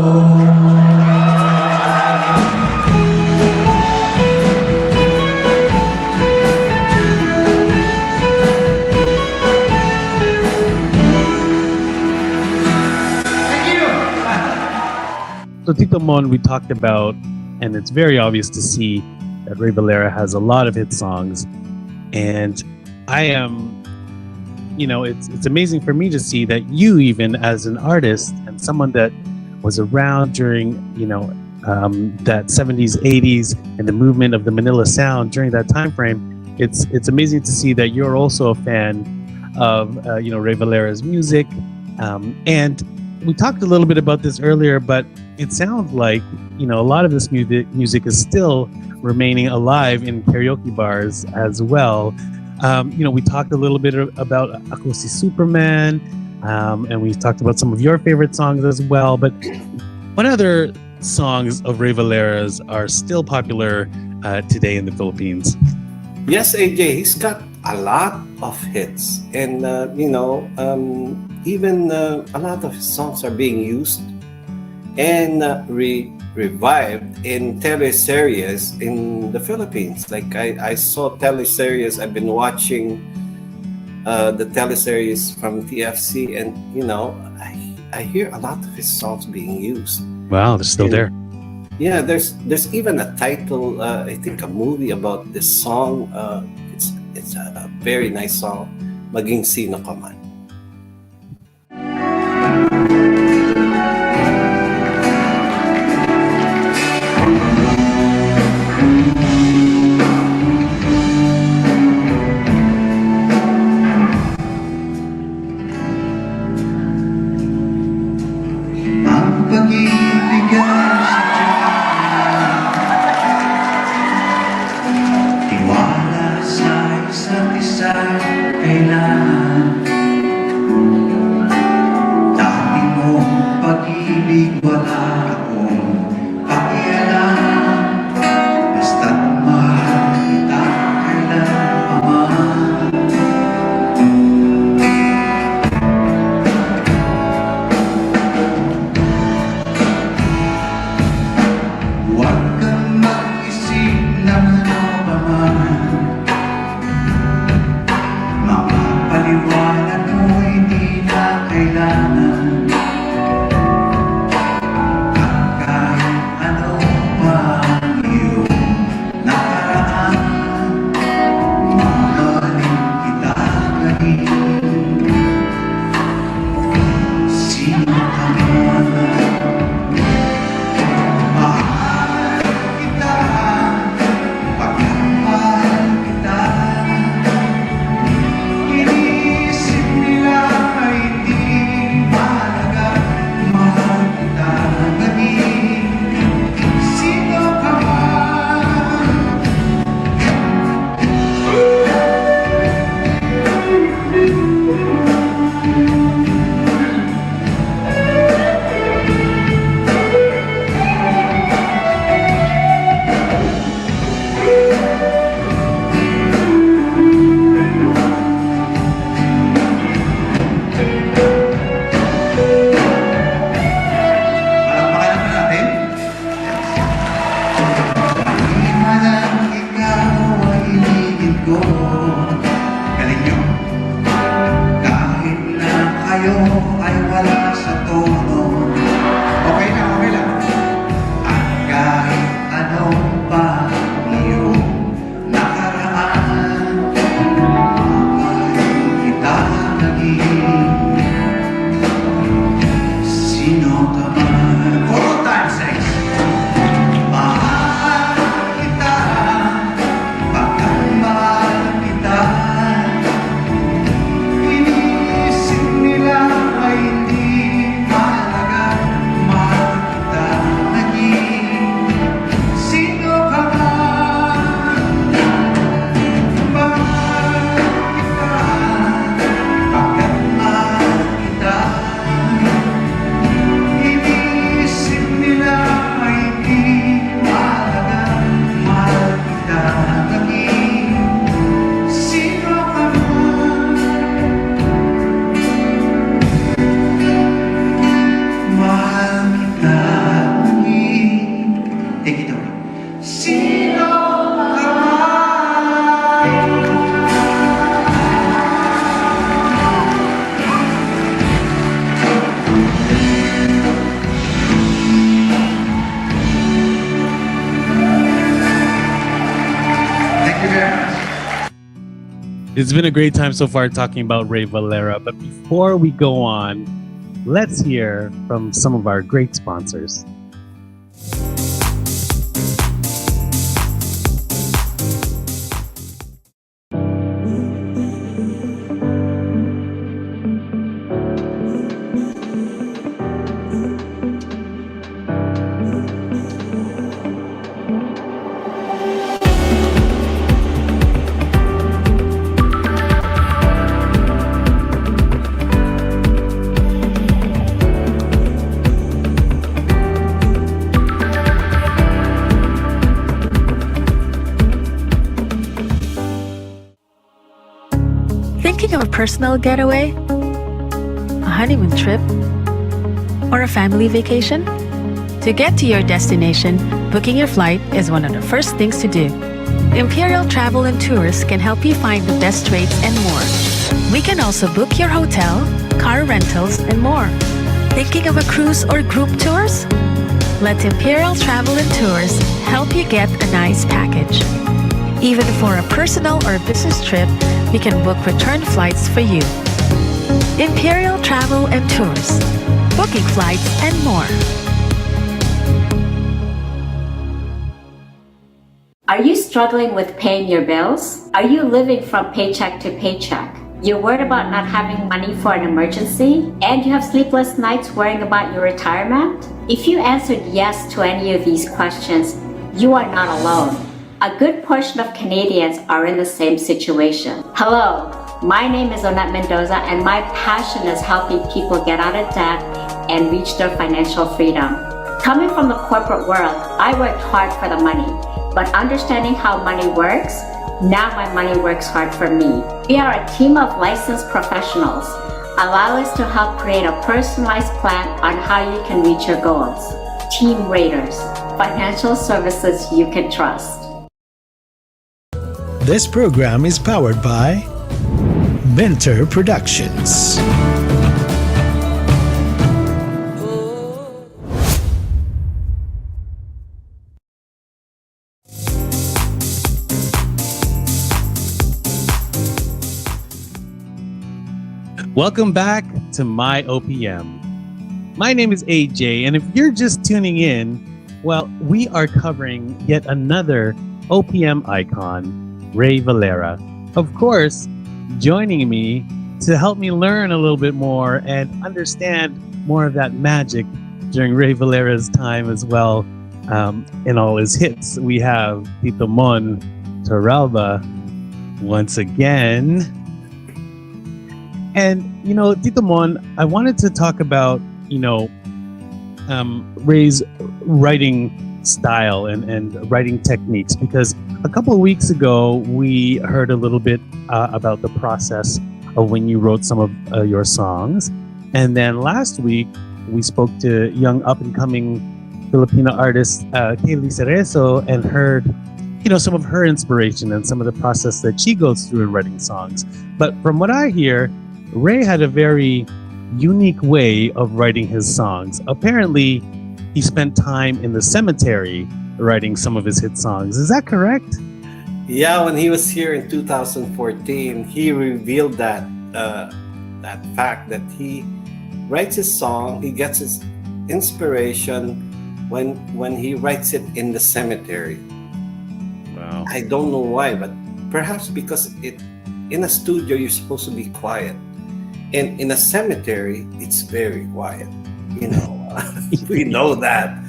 So Tito Mon, we talked about, and it's very obvious to see that Ray Valera has a lot of hit songs. And I am, it's amazing for me to see that you, even as an artist and someone that was around during, that 70s, 80s, and the movement of the Manila sound during that time frame, it's amazing to see that you're also a fan of, Ray Valera's music. And we talked a little bit about this earlier, but it sounds like, a lot of this music is still remaining alive in karaoke bars as well. We talked a little bit about Ako Si Superman, and we talked about some of your favorite songs as well. But what other songs of Ray Valera's are still popular today in the Philippines? Yes, AJ, he's got a lot of hits. And, even a lot of his songs are being used and revived in teleseries in the Philippines. Like I saw teleseries, I've been watching the teleseries from TFC, and I hear a lot of his songs being used. Wow, they're still there. Yeah, there's even a title, I think a movie about this song. It's a very nice song, Maging Sino Ka Man. It's been a great time so far talking about Ray Valera. But before we go on, let's hear from some of our great sponsors. Thinking of a personal getaway? A honeymoon trip? Or a family vacation? To get to your destination, booking your flight is one of the first things to do. Imperial Travel and Tours can help you find the best rates and more. We can also book your hotel, car rentals, and more. Thinking of a cruise or group tours? Let Imperial Travel and Tours help you get a nice package. Even for a personal or business trip, we can book return flights for you. Imperial Travel and Tours, booking flights and more. Are you struggling with paying your bills? Are you living from paycheck to paycheck? You're worried about not having money for an emergency? And you have sleepless nights worrying about your retirement? If you answered yes to any of these questions, you are not alone. A good portion of Canadians are in the same situation. Hello, my name is Onette Mendoza, and my passion is helping people get out of debt and reach their financial freedom. Coming from the corporate world, I worked hard for the money, but understanding how money works, now my money works hard for me. We are a team of licensed professionals. Allow us to help create a personalized plan on how you can reach your goals. Team Raiders, financial services you can trust. This program is powered by Mentor Productions. Welcome back to MYOPM. My name is AJ, and if you're just tuning in, well, we are covering yet another OPM icon, Ray Valera. Of course, joining me to help me learn a little bit more and understand more of that magic during Ray Valera's time as well. In all his hits, we have Tito Mon Torralba once again. And, Tito Mon, I wanted to talk about, Ray's writing style and writing techniques, because a couple of weeks ago, we heard a little bit about the process of when you wrote some of your songs. And then last week, we spoke to young up-and-coming Filipino artist Kaylee Cerezo and heard, some of her inspiration and some of the process that she goes through in writing songs. But from what I hear, Ray had a very unique way of writing his songs. Apparently, he spent time in the cemetery writing some of his hit songs. Is that correct? Yeah, when he was here in 2014, he revealed that fact that he writes his song, he gets his inspiration when he writes it in the cemetery. Wow. I don't know why, but perhaps because in a studio you're supposed to be quiet. And in a cemetery, it's very quiet. We know that.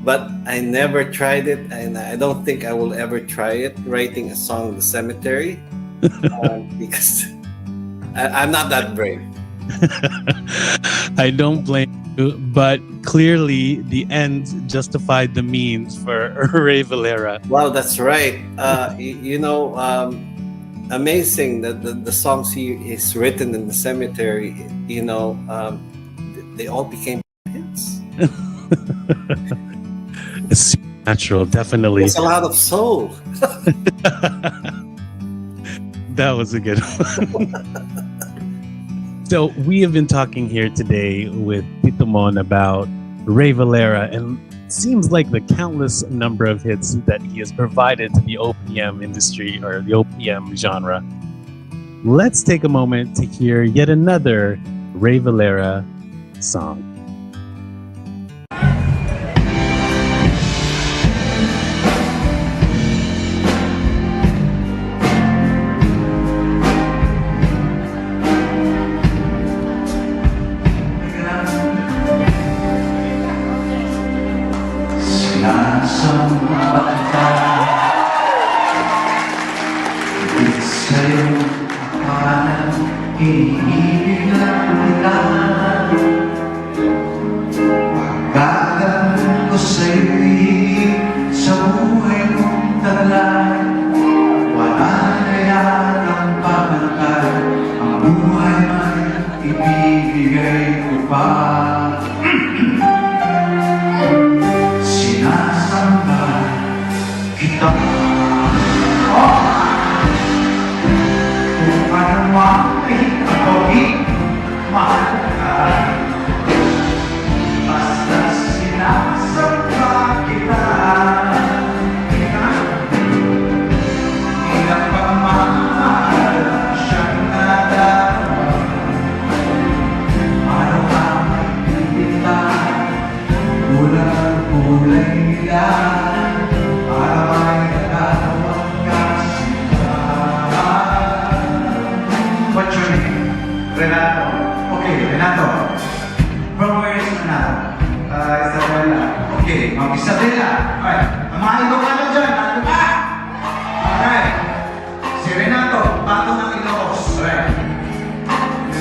But I never tried it, and I don't think I will ever try it, writing a song in the cemetery, because I'm not that brave. I don't blame you, but clearly the ends justified the means for Ray Valera. Well, that's right. Amazing that the songs he's written in the cemetery, they all became hits. It's natural, definitely. There's a lot of soul. That was a good one. So we have been talking here today with Tito Mon about Ray Valera, and it seems like the countless number of hits that he has provided to the OPM industry or the OPM genre. Let's take a moment to hear yet another Ray Valera song. What's your name? Renato. Okay, Renato. From where is Renato? Isabela. Okay, Ma'am Isabela. Alright. Ang mga Ilocano dyan, nandun ka! Alright. Si Renato, bato ng Ilocos. Alright.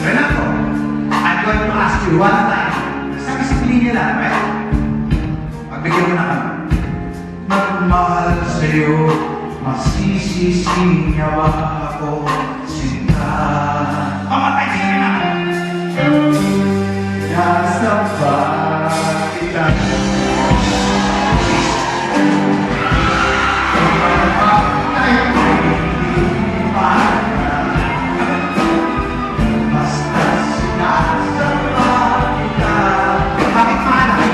Renato, I'm going to ask you one time. Isang linya lang, alright? Magbigyan mo na kami. Magmahal sa'yo, masisisi niya ba ako? Pamatay si Renato! Nasa ba kita? Pamatay ko hindi basta sinasamba kita. Bakit mahalay?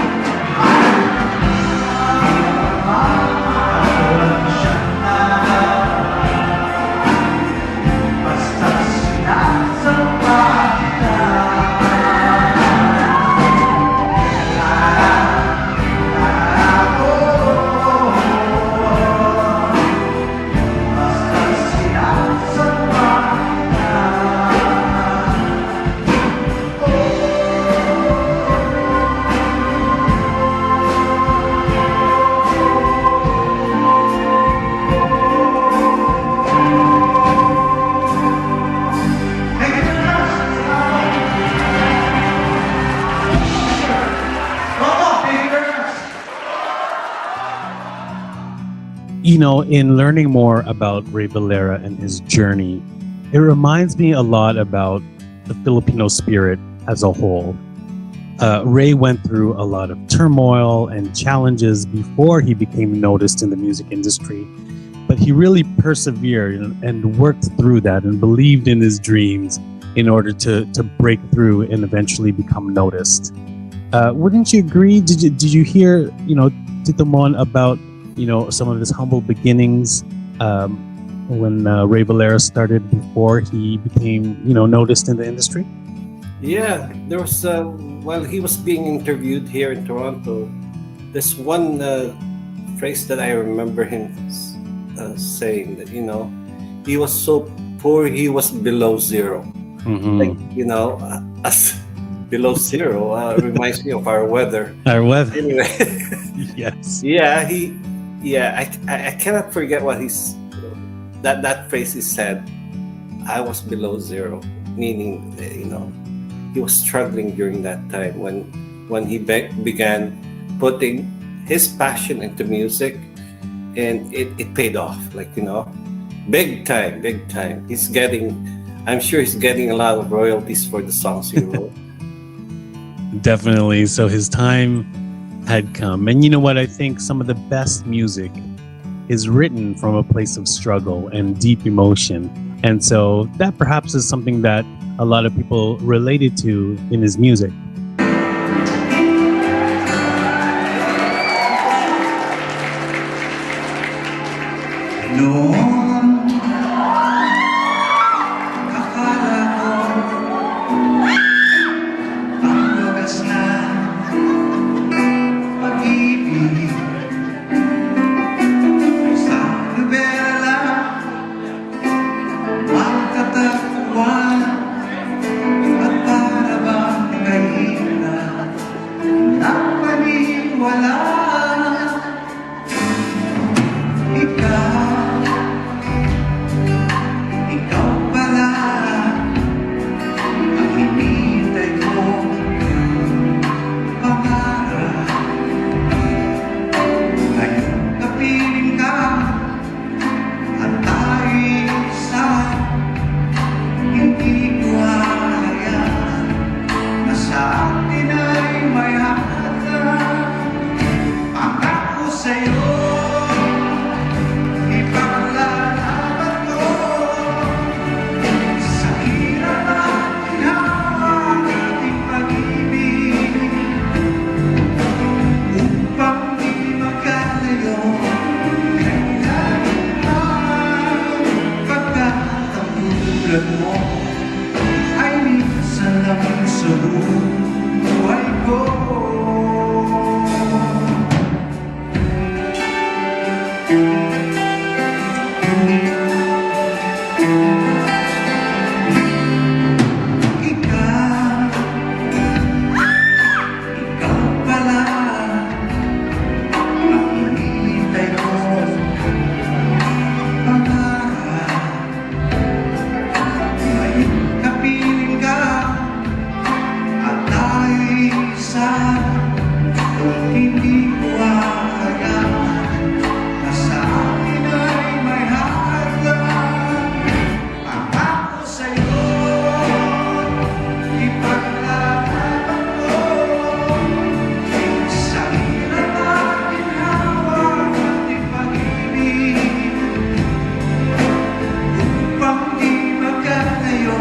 You know, in learning more about Ray Valera and his journey, it reminds me a lot about the Filipino spirit as a whole. Ray went through a lot of turmoil and challenges before he became noticed in the music industry, but he really persevered and worked through that and believed in his dreams in order to break through and eventually become noticed. Wouldn't you agree? Did you hear, Tito Mon, about some of his humble beginnings when Ray Valera started before he became, noticed in the industry? Yeah, there was, while he was being interviewed here in Toronto, there's one phrase that I remember him saying that, he was so poor, he was below zero. Mm-hmm. Like, as below zero reminds me of our weather. Our weather. Anyway. Yes. Yeah, I cannot forget what that phrase he said. I was below zero, meaning he was struggling during that time when he began putting his passion into music, and it paid off. Big time. I'm sure he's getting a lot of royalties for the songs he wrote. Definitely. So his time had come. And you know what? I think some of the best music is written from a place of struggle and deep emotion. And so that perhaps is something that a lot of people related to in his music. Noon, akala ko ang wagas na pag-ibig sa nobela magtatagpuan at para bang kahirap na paniwala. Ikaw pala ang hinihintay kong pangarap. Ngayon kapiling ka at tayo'y isa. Hindi ko hayaan na sa atin ay may hatag. Pangako sa'yo mo ay minsan lang sa buhay ko. Ikaw pala ang hinihintay ko. Kapiling ka at tayo'y isa. Hindi ko hayaan na sa akin ay may hatag. Pangako sa'yo, ipaglaban ko sa hirap at ginawa ating pag-ibig upang di magkatayo.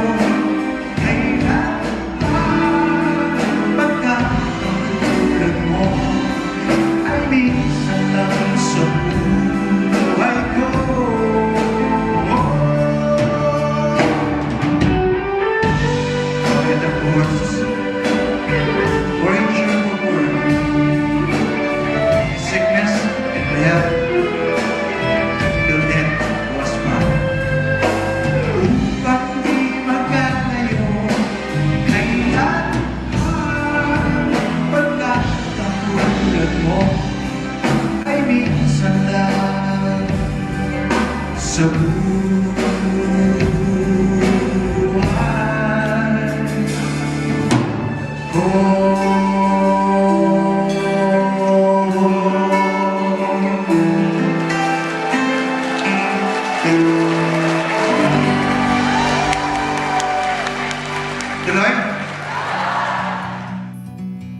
Sa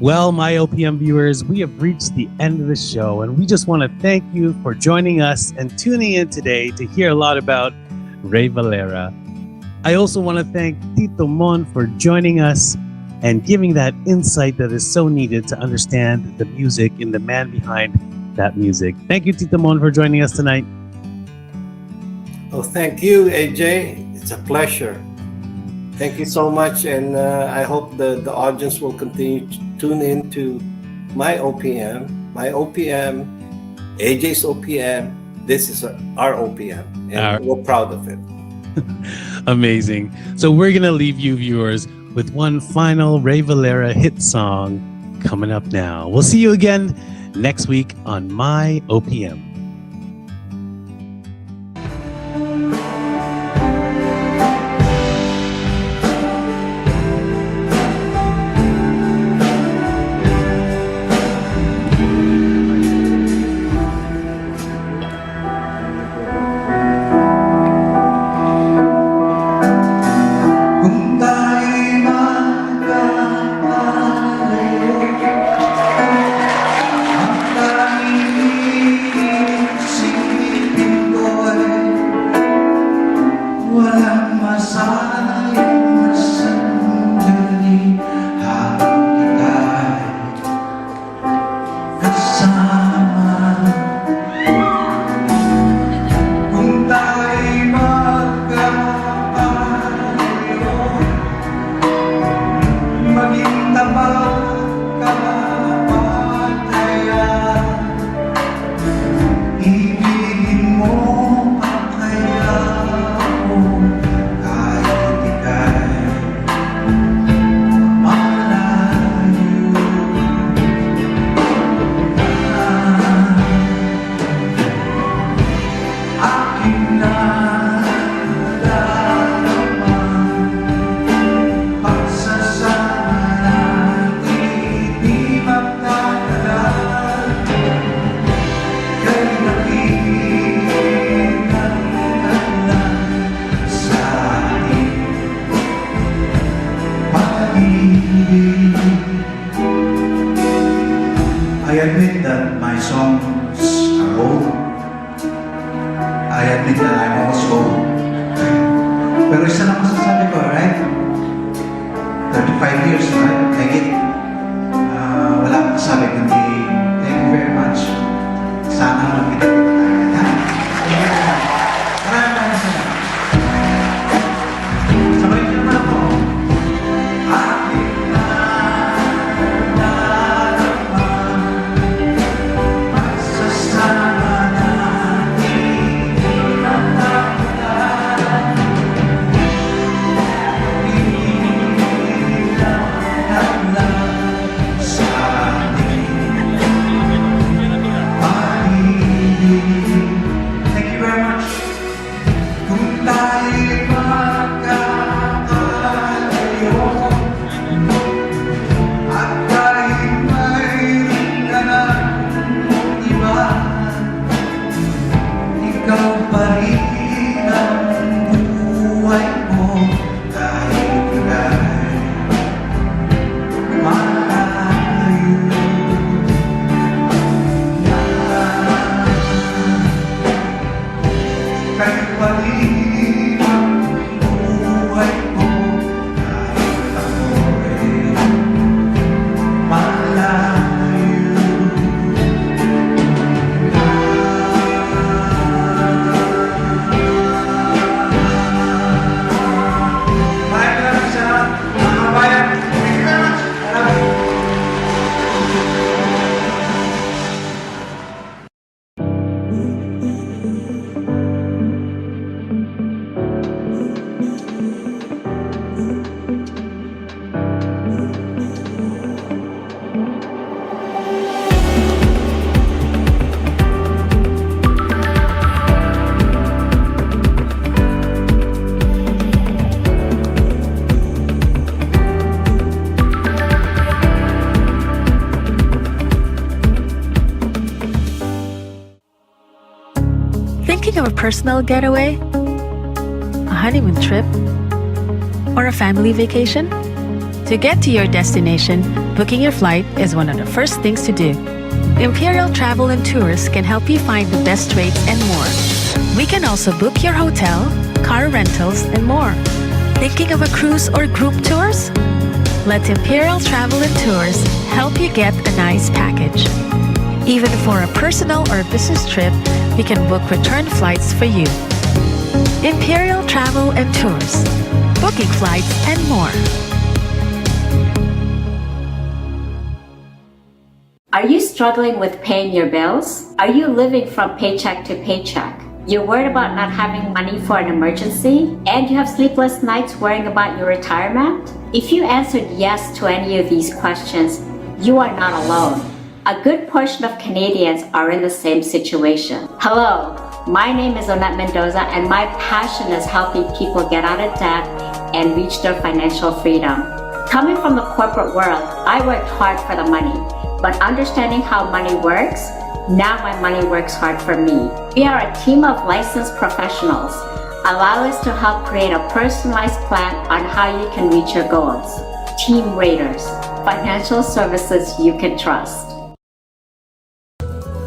Well, MYOPM viewers, we have reached the end of the show, and we just want to thank you for joining us and tuning in today to hear a lot about Ray Valera. I also want to thank Tito Mon for joining us and giving that insight that is so needed to understand the music and the man behind that music. Thank you, Tito Mon, for joining us tonight. Oh, thank you, AJ. It's a pleasure. Thank you so much, and I hope the audience will continue to tune in to MYOPM, AJ's OPM. This is our OPM, and we're proud of it. Amazing. So we're going to leave you viewers with one final Ray Valera hit song coming up now. We'll see you again next week on MYOPM. Ang tanging I admit that my songs are old. I admit that I'm also old. Pero isa lang masasabi ko, right? 35 years, right? Take it. Wala akong masabi kundi thank you very much. Sana magkita tayo. Maraming salamat. Sabay niyo naman ako. Thank you very much. Kung tayo'y magkakalayo at kahit mayroon ka ng iba, ikaw pa rin ang buhay ko kahit ika'y malayo. Kahit mali ang buhay ko, kahit ako'y malayo. Maraming salamat, mga kabayan. Thank you very much. Salamat. Thinking of a personal getaway? A honeymoon trip? Or a family vacation? To get to your destination, booking your flight is one of the first things to do. Imperial Travel and Tours can help you find the best rates and more. We can also book your hotel, car rentals, and more. Thinking of a cruise or group tours? Let Imperial Travel and Tours help you get a nice package. Even for a personal or business trip, we can book return flights for you. Imperial Travel and Tours, booking flights and more. Are you struggling with paying your bills? Are you living from paycheck to paycheck? You're worried about not having money for an emergency? And you have sleepless nights worrying about your retirement? If you answered yes to any of these questions, you are not alone. A good portion of Canadians are in the same situation. Hello, my name is Onette Mendoza and my passion is helping people get out of debt and reach their financial freedom. Coming from the corporate world, I worked hard for the money, but understanding how money works, now my money works hard for me. We are a team of licensed professionals. Allow us to help create a personalized plan on how you can reach your goals. Team Raiders, financial services you can trust.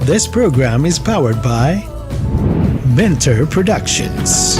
This program is powered by Mentor Productions.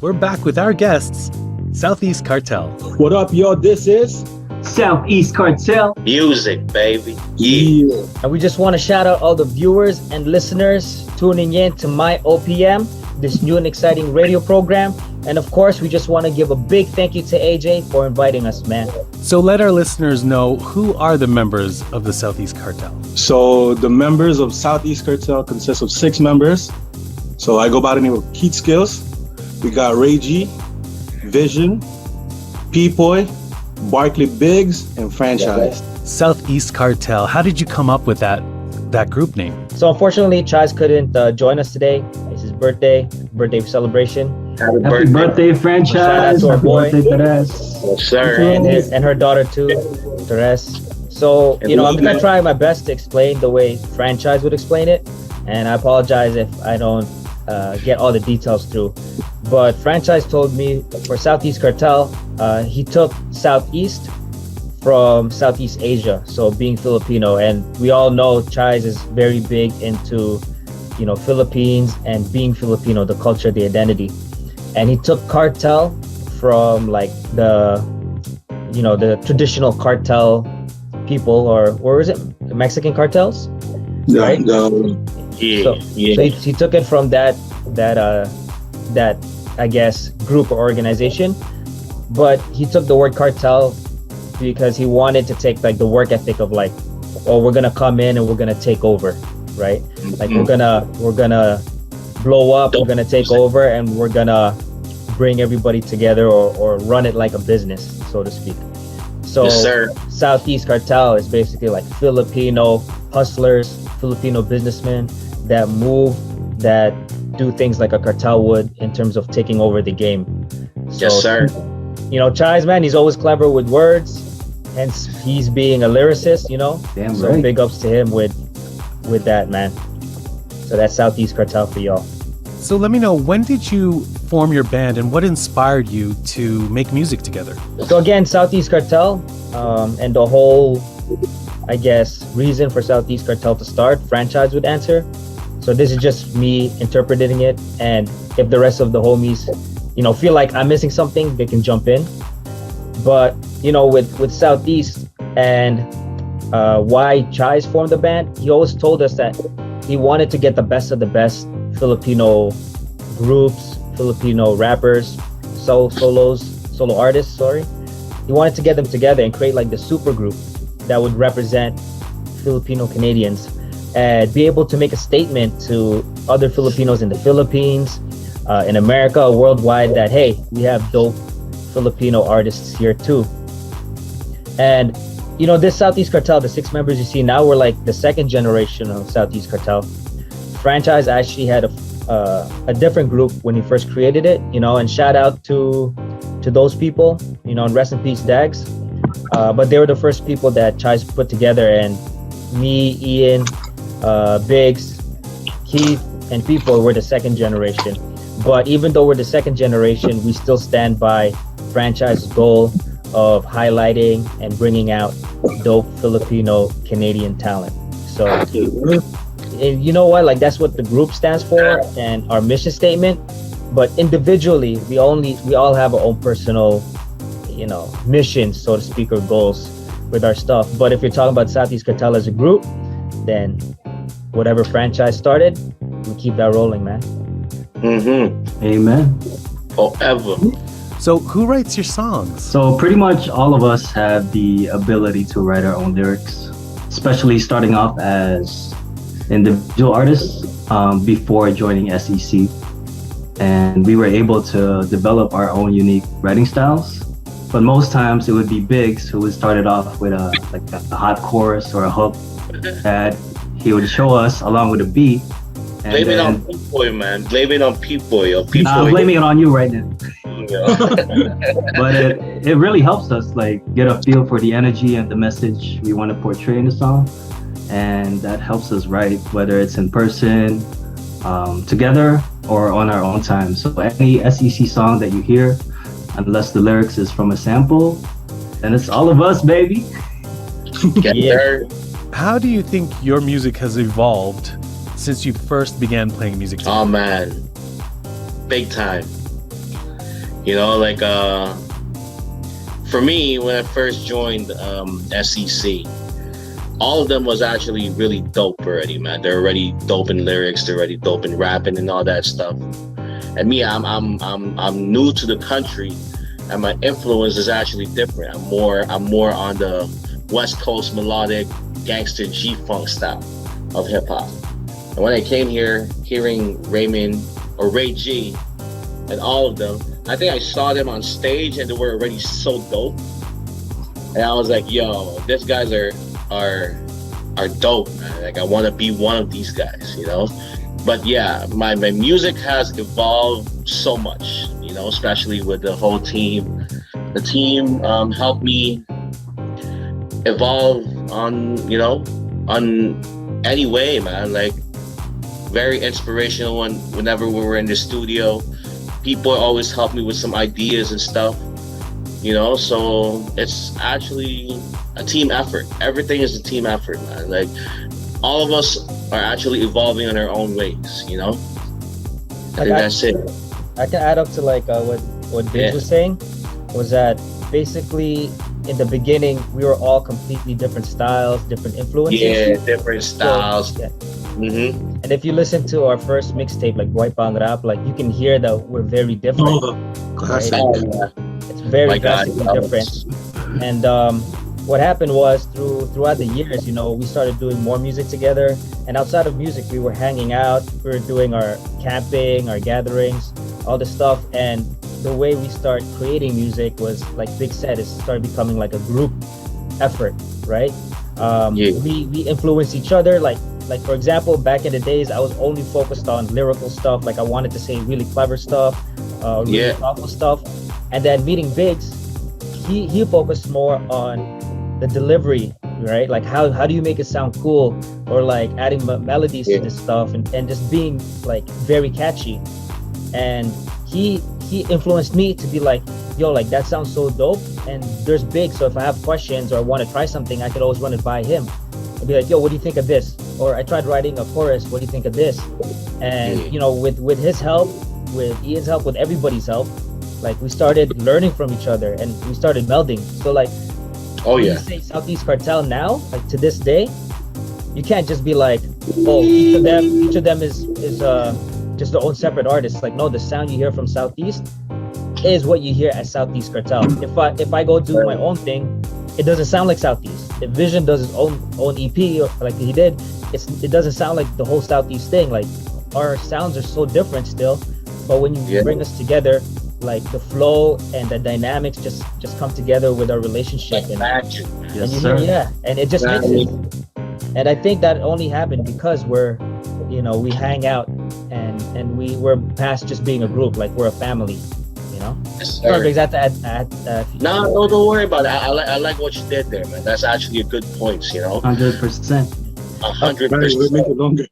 We're back with our guests, Southeast Cartel. What up, y'all? This is Southeast Cartel. Music, baby. Yeah. And we just want to shout out all the viewers and listeners tuning in to MYOPM, this new and exciting radio program. And of course, we just want to give a big thank you to AJ for inviting us, man. So let our listeners know, who are the members of the Southeast Cartel? So the members of Southeast Cartel consist of 6 members. So I go by the name of Keith Skills. We got Ray G, Vision, P-Boy, Barkley Biggs, and Franchise. Southeast Cartel. How did you come up with that group name? So unfortunately, Chaz couldn't join us today. It's his birthday celebration. Happy birthday, franchise. Shout out to our Happy boy. birthday, Perez. Yes, sir. And her daughter too, Teresa. So, I'm gonna try my best to explain the way franchise would explain it. And I apologize if I don't get all the details through. But franchise told me for Southeast Cartel, he took Southeast from Southeast Asia, so being Filipino. And we all know Chaz is very big into, Philippines and being Filipino, the culture, the identity. And he took cartel from like the traditional cartel people, or is it Mexican cartels? Right? So he took it from that I guess group or organization, but he took the word cartel because he wanted to take like the work ethic of like, oh, we're gonna come in and we're gonna take over, right? Like we're gonna blow up, we're gonna take over, and we're gonna bring everybody together or run it like a business, so to speak. So yes, sir. Southeast Cartel is basically like Filipino hustlers, Filipino businessmen that move, that do things like a cartel would in terms of taking over the game. So, yes, sir. Chaz, man, he's always clever with words, hence he's being a lyricist, Damn so right. big ups to him with that, man. So that's Southeast Cartel for y'all. So let me know, when did you form your band and what inspired you to make music together? So again, Southeast Cartel, and the whole, I guess, reason for Southeast Cartel to start, franchise would answer. So this is just me interpreting it, and if the rest of the homies, feel like I'm missing something, they can jump in. But with Southeast and why Chaz formed the band, he always told us that he wanted to get the best of the best Filipino groups, Filipino rappers, solo artists, sorry. He wanted to get them together and create like the super group that would represent Filipino Canadians and be able to make a statement to other Filipinos in the Philippines, in America, worldwide, that hey, we have dope Filipino artists here too. And this Southeast Cartel, the 6 members you see now, we're like the second generation of Southeast Cartel. Franchise actually had a different group when he first created it, and shout out to those people, and rest in peace, Dags. But they were the first people that Chaz put together, and me, Ian, Biggs, Keith, and people were the second generation. But even though we're the second generation, we still stand by Franchise's goal of highlighting and bringing out dope Filipino Canadian talent. So, and you know what? Like that's what the group stands for and our mission statement. But individually, we all have our own personal, missions, so to speak, or goals with our stuff. But if you're talking about Southeast Cartel as a group, then whatever franchise started, we keep that rolling, man. Amen. Forever. So who writes your songs? So pretty much all of us have the ability to write our own lyrics, especially starting off as individual artists before joining SEC. And we were able to develop our own unique writing styles. But most times it would be Biggs who would start it off with a hot chorus or a hook that he would show us along with a beat. And blame it on P-Boy, man. Blame it on P-Boy. I'm blaming it on you right now. But it really helps us get a feel for the energy and the message we want to portray in the song. And that helps us write, whether it's in person, together, or on our own time. So any SEC song that you hear, unless the lyrics is from a sample, then it's all of us, baby. Yeah. How do you think your music has evolved since you first began playing music together? Oh man, big time. For me, when I first joined SEC, all of them was actually really dope already, man. They're already dope in lyrics, they're already dope in rapping and all that stuff. And me, I'm new to the country, and my influence is actually different. I'm more on the West Coast melodic gangster G-funk style of hip hop. And when I came here, hearing Raymond or Ray G and all of them, I think I saw them on stage and they were already so dope. And I was like, yo, these guys are dope, man. Like I want to be one of these guys, you know. But yeah, my music has evolved so much, you know, especially with the whole team. The team helped me evolve on any way, man. Like very inspirational whenever we were in the studio. People always help me with some ideas and stuff, you know. So it's actually a team effort. Everything is a team effort, man. Like all of us are actually evolving in our own ways, you know. I think that's it. I can add up to like what Vince was saying, was that basically in the beginning we were all completely different styles, different influences. Yeah, different styles. So, and if you listen to our first mixtape, like Boy Pang Rap, like you can hear that we're very different. Classic. Right? It's very drastically different. And what happened was throughout the years, you know, we started doing more music together. And outside of music, we were hanging out. We were doing our camping, our gatherings, all this stuff. And the way we start creating music was, like Big said, it started becoming like a group effort, right? We influence each other. Like for example, back in the days, I was only focused on lyrical stuff. Like I wanted to say really clever stuff, really thoughtful stuff. And then meeting Biggs, he focused more on the delivery, right? Like how do you make it sound cool, or like adding melodies to this stuff and just being like very catchy. And he influenced me to be like, yo, like that sounds so dope. And there's Big, so if I have questions or I want to try something, I could always run it by him. I'd be like, yo, what do you think of this? Or I tried writing a chorus, what do you think of this? And you know, with his help, with Ian's help, with everybody's help, like we started learning from each other and we started melding. So like, when you say Southeast Cartel now, like to this day, you can't just be like, oh, each of them is just their own separate artists. Like, no, the sound you hear from Southeast is what you hear at Southeast Cartel. If I go do my own thing, it doesn't sound like Southeast. If Vision does his own EP, or like he did, it doesn't sound like the whole Southeast thing. Like our sounds are so different still, but when you bring us together, like the flow and the dynamics just come together with our relationship. Like magic. And you hear, and it just makes it. And I think that only happened because we hang out and we're past just being a group. Like we're a family, you know. Yes, Sorry, No, don't worry about it. I like what you did there, man. That's actually a good point, you know. 100%. 100%. We'll make it longer.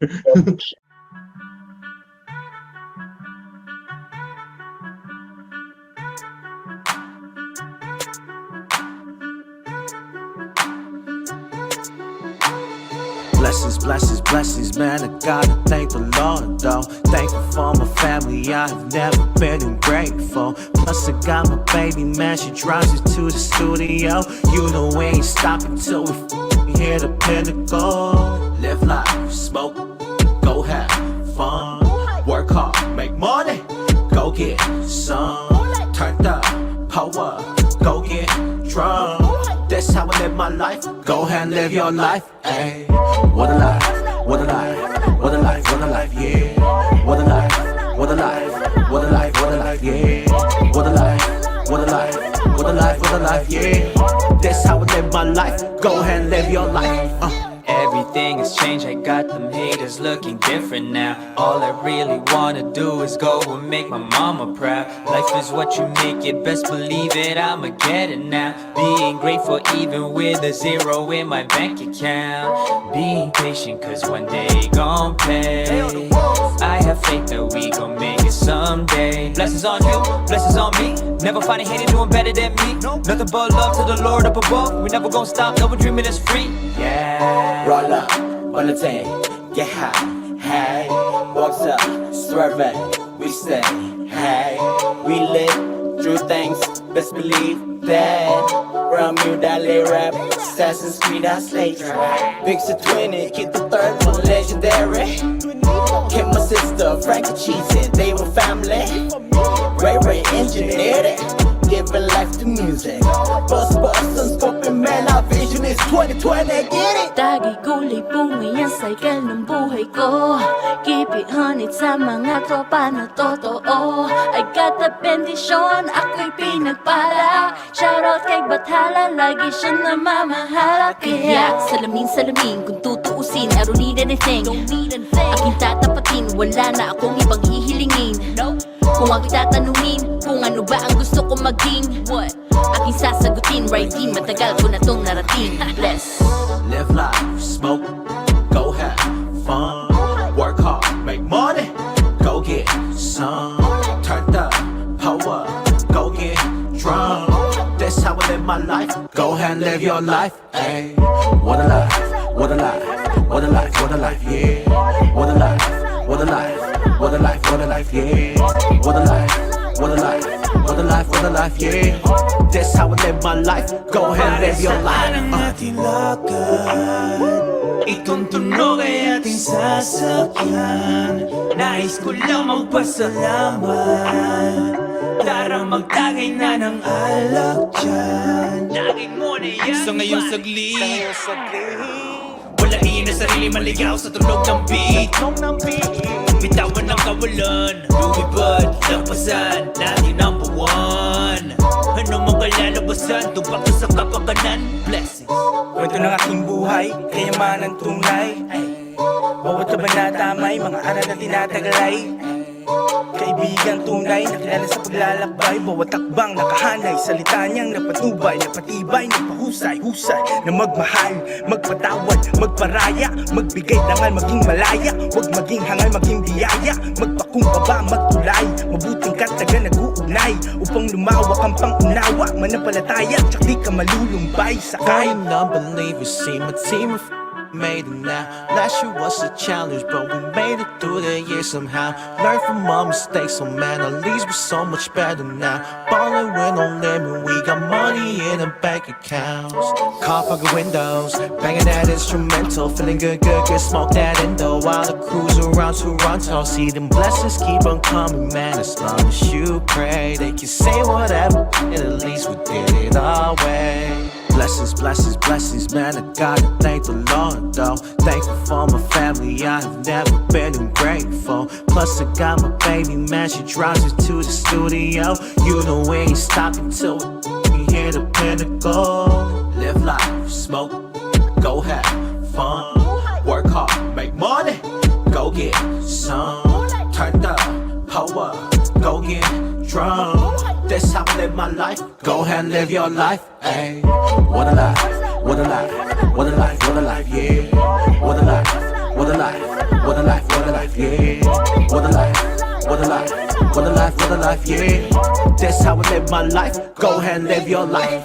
Blessings, man. I gotta thank the Lord, though. Thankful for my family, I have never been ungrateful. Plus, I got my baby, man. She drives us to the studio. You know we ain't stopping till we hit the pinnacle. Live life, smoke, go have fun. Work hard, make money, go get some. Turn up, power, go get drunk. That's how I live my life. Go ahead and live your life. Ay. What a life, what a life, what a life, what a life, yeah. What a life, what a life, what a life, what a life, yeah. What a life, what a life, what a life, what a life, yeah. That's how I live my life. Go ahead and live your life. Everything has changed, I got them haters looking different now. All I really wanna do is go and make my mama proud. Life is what you make it, best believe it, I'ma get it now. Being grateful even with a zero in my bank account. Being patient cause one day gon' pay. I have faith that we gon' make it someday. Blessings on you, blessings on me. Never find a hater doing better than me. Nothing but love to the Lord up above. We never gon' stop, no one dreaming is free. Yeah. Roll up, on the tank, get high, hey. Walks up, swerving, we say, hey. We live through things, best believe that. From you that lay rap, Assassin's Creed, I slay trap. Big to 20, get the third one legendary. Kept my sister, Frankie cheating, they were family. Ray engineered it. giving life to music. Bus, unspoken man, our vision is 2020, get it? Dagi gulay bunga yan cycle ng buhay ko. Keep it honey sa mga tropa na totoo. I got the bendisyon, ako'y pinagpala. Shoutout kay Bathala, lagi siya namamahala. Kaya salamin kung tutuusin, I don't need anything. Aking tatapatin, wala na akong ibang hihilingin. Kung aking tatanungin, kung ano ba ang gusto ko maging, aking sasagutin, right in, matagal ko na tong narating. Bless. Live life, smoke, go have fun. Work hard, make money, go get some. Turn up, power, go get drunk. That's how I live my life. Go ahead and live your life. Ay, what a life, what a life, what a life, what a life, yeah. What a life, what a life, what a life, what a life, yeah. What a life, what a life, what a life, what a life, yeah. That's how I live my life. Go ahead and live your life. Ituntunog ay ating sasakyan. Nais ko lang magpasalamat. Tara magtagay na ng alak dyan. Laging mo na yan. Sa ngayong saglit, wala iyon na sarili, maligaw sa tunog ng beat. Bitawan ng kawalan, lumipad, lampasan, lagi number one. Ano mong kalalabasan, tupak ka sa kapakanan. Blessings. Kwento ng aking buhay, kayamanan tunay. Bawat kabanata may mga aral na tinataglay. Kaibigan tunay, nakilala sa paglalakbay. Bawat takbang nakahanay, salita niyang napatubay, napatibay, napahusay-husay. Na magmahal, magpatawad, magparaya, magbigay dangal, maging malaya. Huwag maging hangal, maging biyaya. Magpakumbaba, magtulay, mabuting kataga nag-uugnay. Upang lumawak ang pangunawa, manampalataya, tsak di ka malulumbay. Sakay I'm non-believers, see my team made it now. Last year was a challenge, but we made it through the year somehow. Learn from our mistakes, so man, at least we're so much better now. Ballin' with no limit, we got money in the bank accounts. Car fucking windows, banging that instrumental, feeling good, smoke that endo while I cruise around Toronto. See them blessings keep on coming, man. As long as you pray, they can say whatever, and at least we did it our way. Blessings, blessings, blessings, man, I gotta thank the Lord, though. Thankful for my family, I have never been ungrateful. Plus I got my baby, man, she drives me to the studio. You know we ain't stopping till we hit the pinnacle. Live life, smoke, go have fun. Work hard, make money, go get some. Turn up, power, go get drunk. That's how I live my life. Go ahead and live your life. Ay, what a life, what a life, what a life, what a life, yeah. What a life, what a life, what a life, what a life, yeah. What a life, what a life, what a life, what a life, yeah. That's how I live my life. Go ahead and live your life.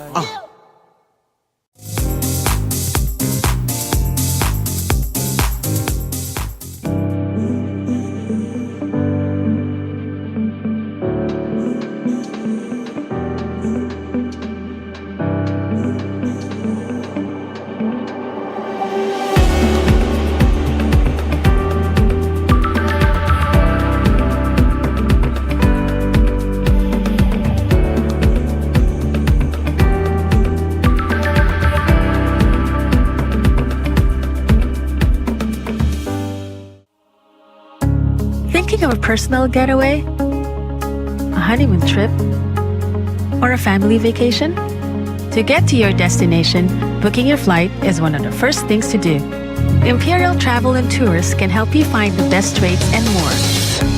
Thinking of a personal getaway? A honeymoon trip? Or a family vacation? To get to your destination, booking your flight is one of the first things to do. Imperial Travel and Tours can help you find the best rates and more.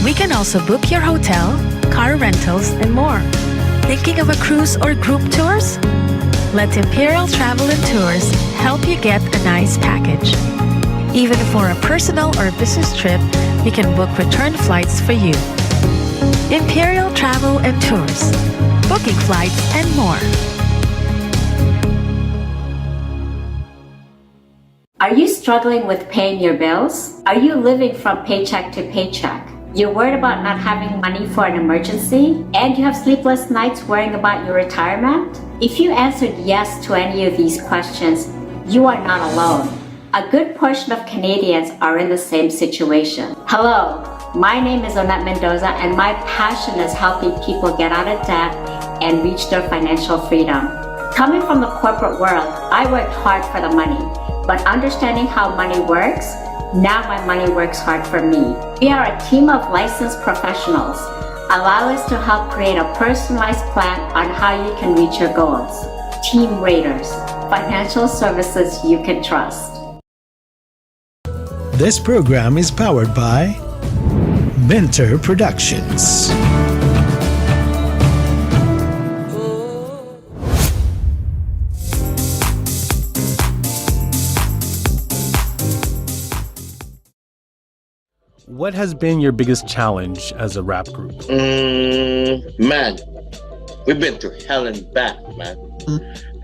We can also book your hotel, car rentals, and more. Thinking of a cruise or group tours? Let Imperial Travel and Tours help you get a nice package. Even for a personal or business trip, we can book return flights for you. Imperial Travel and Tours, booking flights and more. Are you struggling with paying your bills? Are you living from paycheck to paycheck? You're worried about not having money for an emergency? And you have sleepless nights worrying about your retirement? If you answered yes to any of these questions, you are not alone. A good portion of Canadians are in the same situation. Hello, my name is Onette Mendoza and my passion is helping people get out of debt and reach their financial freedom. Coming from the corporate world, I worked hard for the money, but understanding how money works, now my money works hard for me. We are a team of licensed professionals. Allow us to help create a personalized plan on how you can reach your goals. Team Raiders, financial services you can trust. This program is powered by Mentor Productions. What has been your biggest challenge as a rap group? Man, we've been through hell and back, man.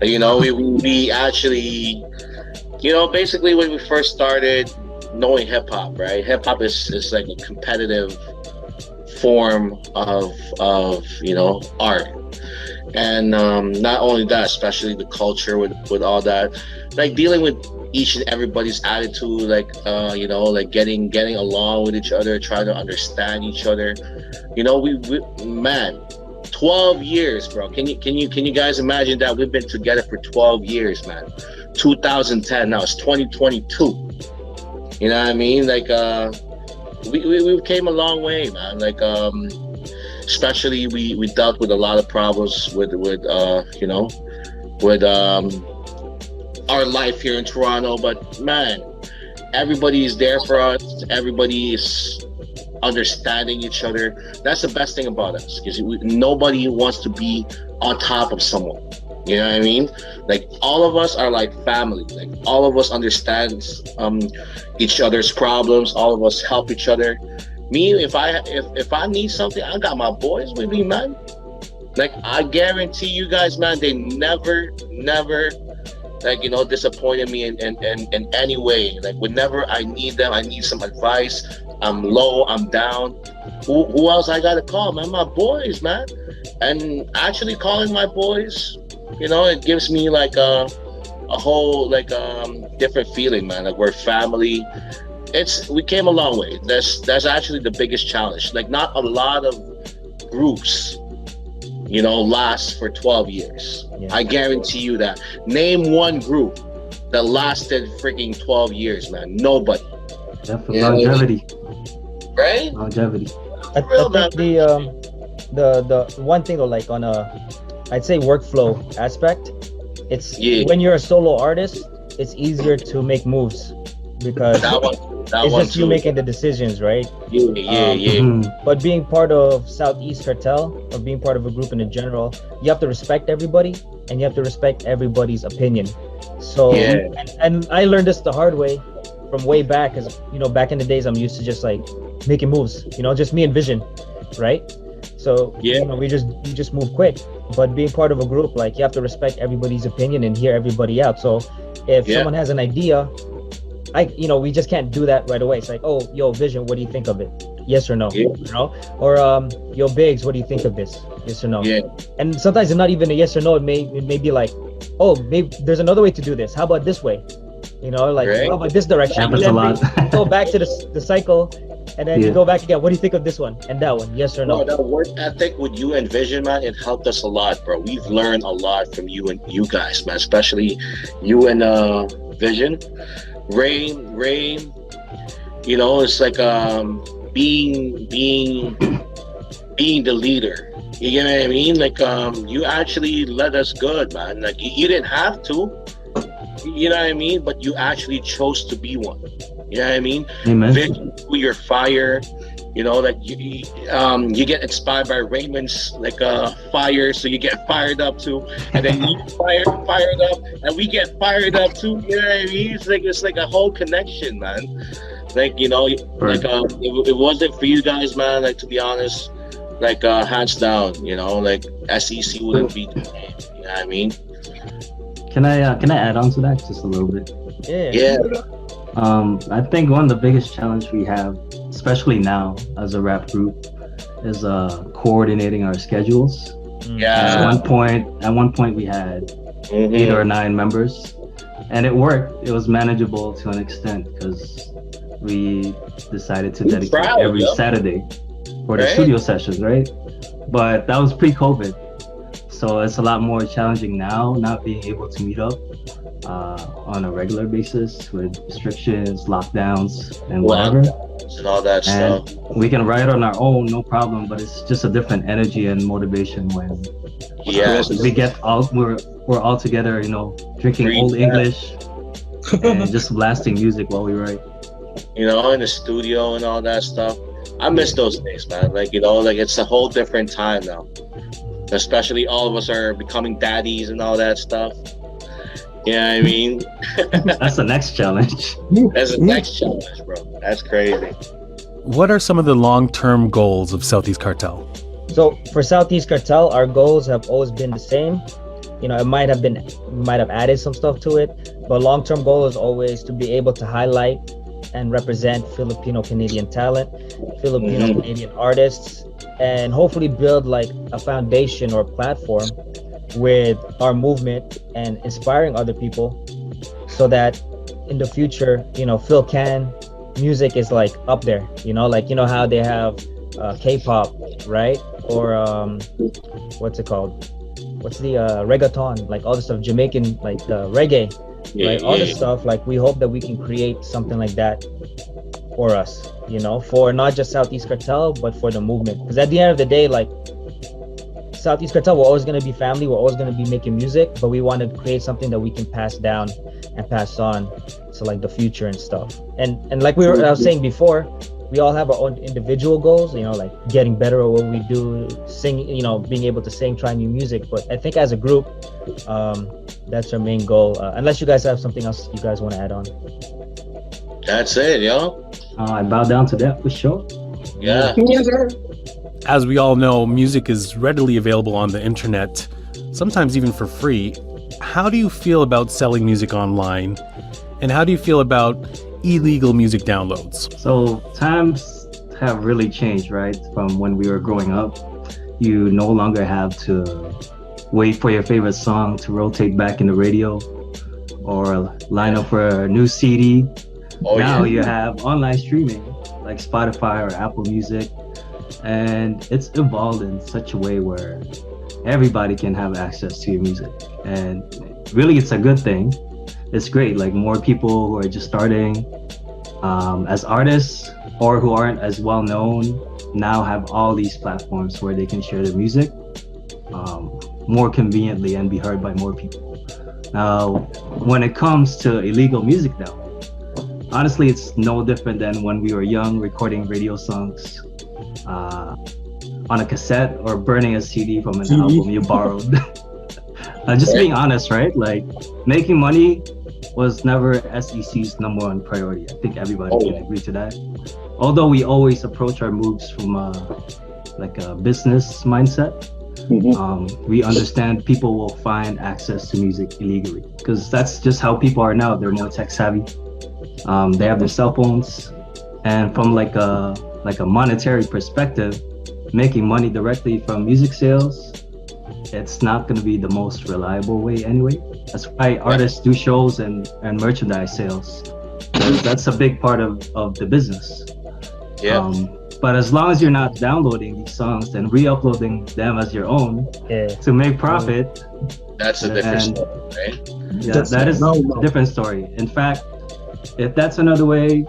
You know, we actually, you know, basically when we first started knowing hip hop, right? Hip hop is like a competitive form of you know, art. And not only that, especially the culture with all that, like dealing with each and everybody's attitude, like you know, like getting along with each other, trying to understand each other. You know, we man, 12 years, bro. Can you guys imagine that? We've been together for 12 years, man. 2010, now it's 2022. You know what I mean? Like we came a long way, man. Like especially we dealt with a lot of problems with you know, with our life here in Toronto, but man, everybody is there for us. Everybody is understanding each other. That's the best thing about us, because nobody wants to be on top of someone. You know what I mean? Like all of us are like family. Like all of us understands each other's problems. All of us help each other. Me, if I need something, I got my boys with me, man. Like I guarantee you guys, man, they never like, you know, disappointed me in any way. Like whenever I need them, I need some advice, I'm low, I'm down, who else I gotta call, man? My boys, man. And actually calling my boys, you know, it gives me like a whole like different feeling, man. Like we're family. We came a long way. That's actually the biggest challenge. Like not a lot of groups, you know, last for 12 years. Yeah. I guarantee you that. Name one group that lasted freaking 12 years, man. Nobody. Definitely longevity. Right? Longevity. I think the one thing though, like on I'd say workflow aspect, it's when you're a solo artist, it's easier to make moves because it's just you making the decisions, right? Yeah. But being part of Southeast Cartel or being part of a group in general, you have to respect everybody and you have to respect everybody's opinion. So, and I learned this the hard way from way back, because you know, back in the days, I'm used to just like making moves, you know, just me and Vision, right? So you know, we just move quick. But being part of a group, like you have to respect everybody's opinion and hear everybody out. So if someone has an idea, we just can't do that right away. It's like, oh, yo, Vision, what do you think of it? Yes or no? You know? Or yo, Biggs, what do you think of this? Yes or no? And sometimes it's not even a yes or no. It may be like, oh, maybe there's another way to do this. How about this way? You know, like how about this direction? Happens a lot. Go back to the cycle, and then you go back again. What do you think of this one and that one? Yes or no? That work ethic with you and Vision, man, it helped us a lot, bro. We've learned a lot from you and you guys, man. Especially you and Vision. Rain, you know, it's like being the leader. You know what I mean? Like you actually led us good, man. Like you didn't have to. You know what I mean? But you actually chose to be one. You know what I mean? Amen. Vision, your fire. You know, like you get inspired by Raymond's like fire, so you get fired up too, and then you fired up, and we get fired up too. You know what I mean? It's like a whole connection, man. Like, you know, like if it wasn't for you guys, man, like to be honest, like hands down, you know, like SEC wouldn't be the same. You know what I mean? Can I add on to that just a little bit? Yeah. I think one of the biggest challenge we have, especially now as a rap group, is coordinating our schedules. Yeah. At one point we had 8 or 9 members, and it worked. It was manageable to an extent because we decided to dedicate every Saturday for the studio sessions, right? But that was pre-COVID. So it's a lot more challenging now, not being able to meet up on a regular basis with restrictions, lockdowns, and whatever. And all that And stuff. we can write on our own, no problem, but it's just a different energy and motivation when we get all we're all together, drinking old English and just blasting music while we write. In the studio and all that stuff. I miss those days, man. Like it's a whole different time now. Especially all of us are becoming daddies and all that stuff. You know what I mean? That's the next challenge. That's the next challenge, bro. That's crazy. What are some of the long-term goals of Southeast Cartel? So for Southeast Cartel, our goals have always been the same. It might have added some stuff to it, but long-term goal is always to be able to highlight and represent Filipino Canadian talent, Filipino Canadian artists, and hopefully build like a foundation or platform with our movement and inspiring other people, so that in the future, Phil Can music is like up there. How they have K-pop, right? Or what's it called? What's the reggaeton? Like all the stuff, Jamaican, like reggae. Right, all this stuff, like we hope that we can create something like that for us, for not just Southeast Cartel, but for the movement. Because at the end of the day, like Southeast Cartel, we're always going to be family, we're always going to be making music, but we want to create something that we can pass down and pass on to like the future and stuff. And like I was saying before, we all have our own individual goals, like getting better at what we do, singing, being able to sing, try new music. But I think as a group, that's our main goal. Unless you guys have something else you guys want to add on. That's it, yo. I bow down to that for sure. Yeah. As we all know, music is readily available on the internet, sometimes even for free. How do you feel about selling music online? And how do you feel about illegal music downloads? So times have really changed, right? From when we were growing up, you no longer have to wait for your favorite song to rotate back in the radio or line up for a new CD. Now you have online streaming like Spotify or Apple Music, and it's evolved in such a way where everybody can have access to your music. And really, it's a good thing. It's great, like more people who are just starting as artists or who aren't as well known now have all these platforms where they can share their music more conveniently and be heard by more people. Now, when it comes to illegal music now, honestly, it's no different than when we were young, recording radio songs on a cassette or burning a CD from an album you borrowed. Just being honest, right? Like, making money was never SEC's number one priority. I think everybody can agree to that. Although we always approach our moves from like a business mindset, we understand people will find access to music illegally because that's just how people are now. They're more tech savvy. They have their cell phones, and from like a monetary perspective, making money directly from music sales, it's not going to be the most reliable way anyway. That's why artists do shows and merchandise sales. That's a big part of the business. Yeah. But as long as you're not downloading these songs and re-uploading them as your own to make profit, that's a different story, right? Yeah, that is a different story. In fact, if that's another way,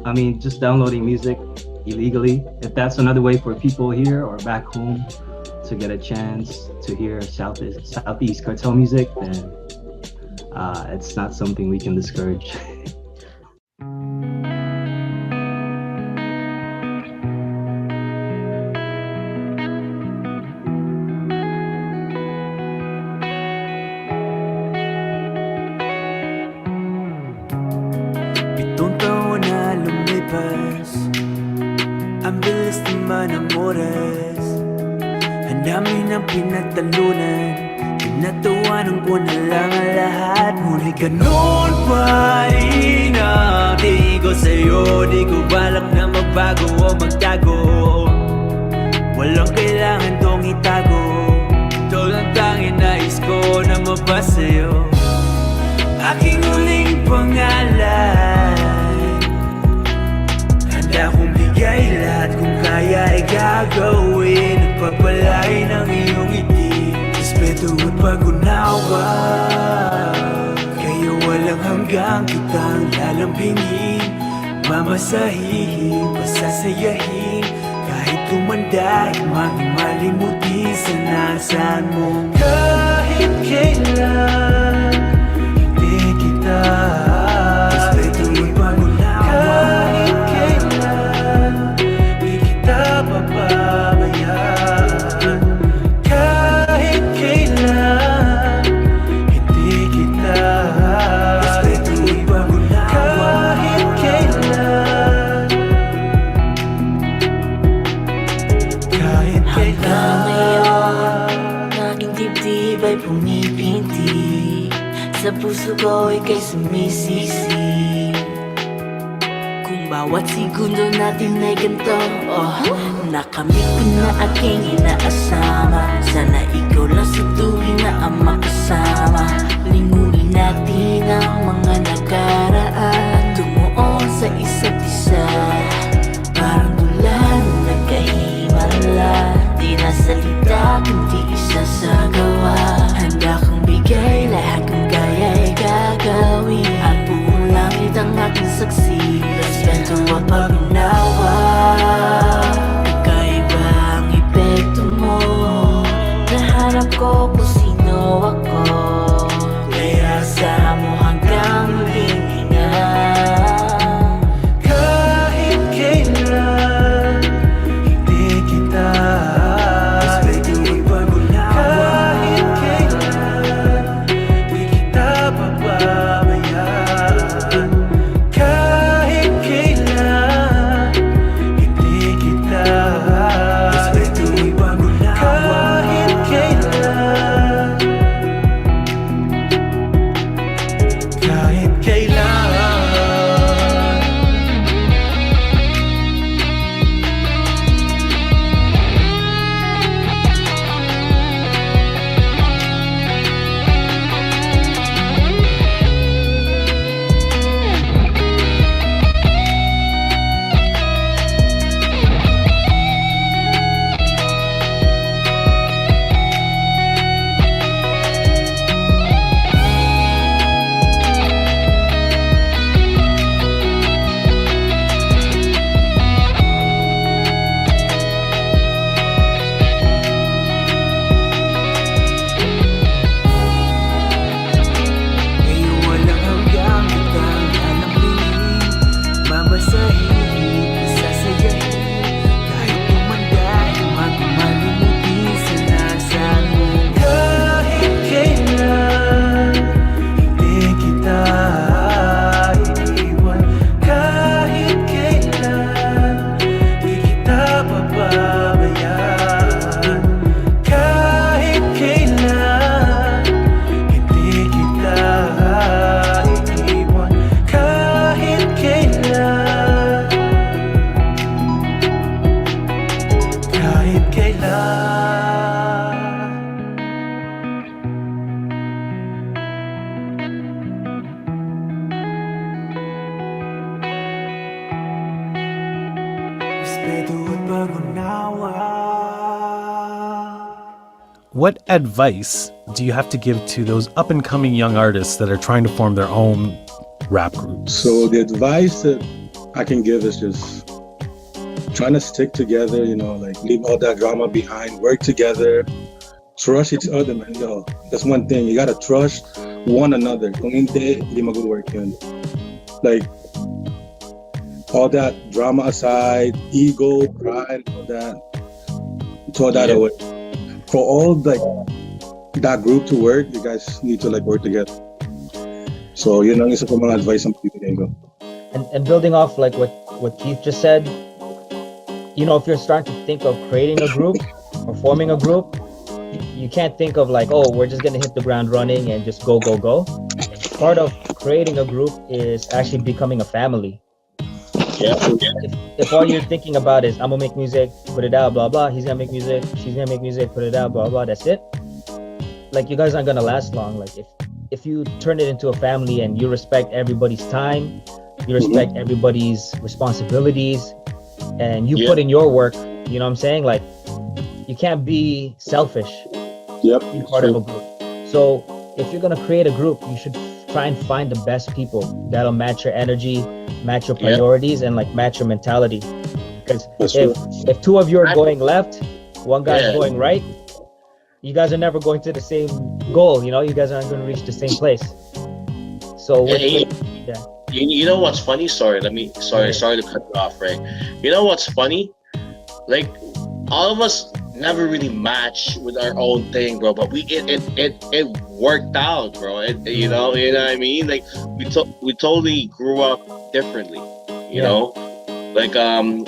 I mean, just downloading music illegally, if that's another way for people here or back home to get a chance to hear Southeast Cartel music, then it's not something we can discourage. Pitong taon na lumipas, ang bilis naman ng oras. Ang dami ng pinagtalunan, pinatawanan ko na lang ang lahat. Ngunit ganun pa rin ang tingin ko sa'yo. Di ko balak na magbago o magtago. Walang kailangan tong itago. Ito lang tanging nais ko na mabasa sa'yo. Aking huling pangalan, handa kong bigay lahat kung kaya ay gagawin. Nagpapalay ng iyong ngiti, just pag-unawa, kaya walang hanggang kitang lalambingin, mamasahihin, pasasayahin, kahit tumanda, maging malimutin sa nasaan mo. Kahit kailan, hindi kita respetuhin pag-unawa. Kahit kailan, hindi kita papabayaan. Kahit kailan, hindi kita respetuhin pag-unawa. Kahit kailan, kahit Hanggang kailan. ngayon, aking dibdib ay pumipinti, sa puso ko ika'y sumisisi. Kung bawat segundo natin ay ganito, nakamit ko na aking inaasama. Sana ikaw lang sa tuwing na ang makasama. Lingunin natin ang mga nakaraan at tumuon sa isa't isa. Parang bulan nagkahimala, di na salita kundi isa sa gawa. Handa kang bigay lahat kung kaya'y gagawin, at buong langit ang aking saksi. Respeto at pag-unawa, kakaiba ang epekto mo. Nahanap ko kung sino ako, kaya sa mo hanggang muling ingat. Kahit kailan, hindi kita respetuhin pag-unawa. Kahit kailan, hindi kita papabayaan. Kahit kailan, hindi kita respetuhin pag-unawa. Kahit kailan, kahit kailan. Ngayon walang hanggang kitang lalambingin, mamasahihin, pasasayahin, kahit tumanda, maging malimutin sa nasaan mo. Kahit kailan, hindi kita iiwan. Kahit kailan, hindi kita papabayaan. Kahit kailan, hindi kita iiwan. Kahit kailan, kahit kailan. Respeto at pag-unawa. What advice do you have to give to those up and coming young artists that are trying to form their own rap groups? So the advice that I can give is just trying to stick together, like leave all that drama behind, work together, trust each other, man. That's one thing. You gotta trust one another. Kung hindi mag-work yun. Like, all that drama aside, ego, pride, all that, throw that away. For all that group to work, you guys need to work together. So yun ang isa ko mga advice ang bibigay ko. And building off like what Keith just said, if you're starting to think of creating a group or forming a group, you can't think of we're just gonna hit the ground running and just go. Part of creating a group is actually becoming a family. Yeah. If all you're thinking about is I'm gonna make music, put it out, blah blah, he's gonna make music, she's gonna make music, put it out, blah blah, that's it. You guys aren't gonna last long. If you turn it into a family and you respect everybody's time, you respect everybody's responsibilities, and you put in your work, you know what I'm saying? You can't be selfish. Yep. Be part of a group. So if you're gonna create a group, you should try and find the best people that'll match your energy, match your priorities, and like match your mentality. Because if two of you are going left, one guy's going right, you guys are never going to the same goal. You know, you guys aren't going to reach the same place. So you know what's funny? Sorry to cut you off, right? You know what's funny? Like, all of us never really match with our own thing, bro. But it worked out, bro. You know what I mean? Like, we totally grew up differently. You know, like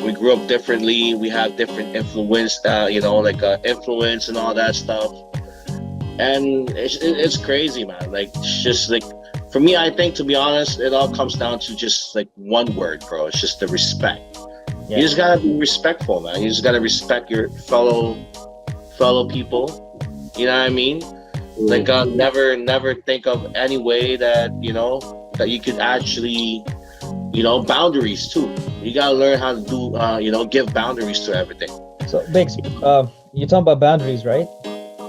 we grew up differently. We have different influence. Influence and all that stuff. And it's crazy, man. Like, it's just like, for me, I think, to be honest, it all comes down to just like one word, bro. It's just the respect. You just gotta be respectful, man. You just gotta respect your fellow people. You know what I mean? Like, never think of any way that, you know, that you could actually, you know, boundaries too. You gotta learn how to do, give boundaries to everything. So, Biggs, you're talking about boundaries, right?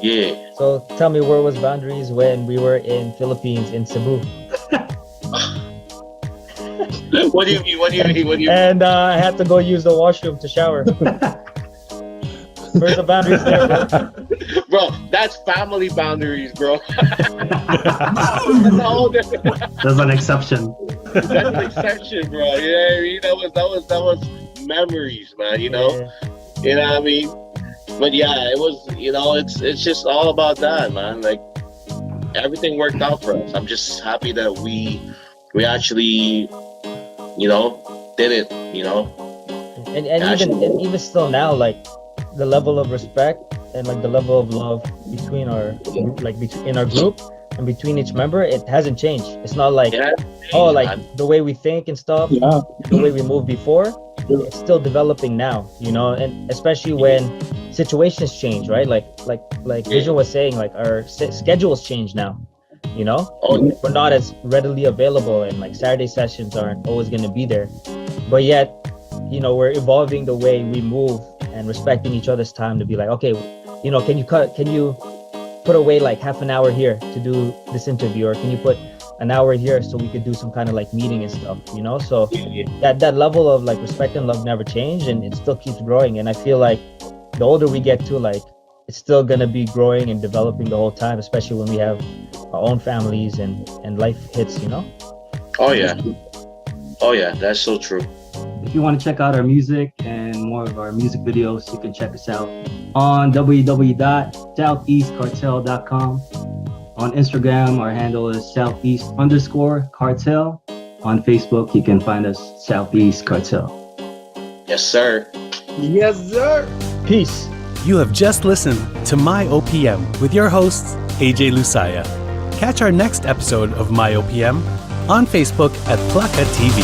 Yeah. So tell me, where was boundaries when we were in Philippines, in Cebu? What do you mean? And I had to go use the washroom to shower. Where's the boundaries there, bro? Bro, that's family boundaries, bro. That's an exception. That's an exception, bro. You know what I mean? That was memories, man. You know what I mean? But yeah, it was. You know, it's just all about that, man. Like, everything worked out for us. I'm just happy that we actually, you know, did it. You know, and even still now, like, the level of respect and like the level of love between our in our group and between each member, it hasn't changed. It's not like the way we think and stuff, the way we moved before, it's still developing now, you know. And especially when situations change, right? Like Vision was saying, like, our schedules change now, you know. We're not as readily available, and like Saturday sessions aren't always going to be there, but yet, you know, we're evolving the way we move and respecting each other's time to be like, okay, you know, can you put away like half an hour here to do this interview, or can you put an hour here so we could do some kind of like meeting and stuff, you know? So that level of like respect and love never changed, and it still keeps growing. And I feel like the older we get to, like, it's still gonna be growing and developing the whole time, especially when we have our own families and life hits, you know? Oh yeah, that's so true. If you want to check out our music and more of our music videos, you can check us out on www.southeastcartel.com. On Instagram, our handle is southeast_cartel. On Facebook, you can find us Southeast Cartel. Yes, sir. Yes, sir. Peace. You have just listened to MYOPM with your hosts, AJ Lusaya. Catch our next episode of MYOPM on Facebook at Plaka TV.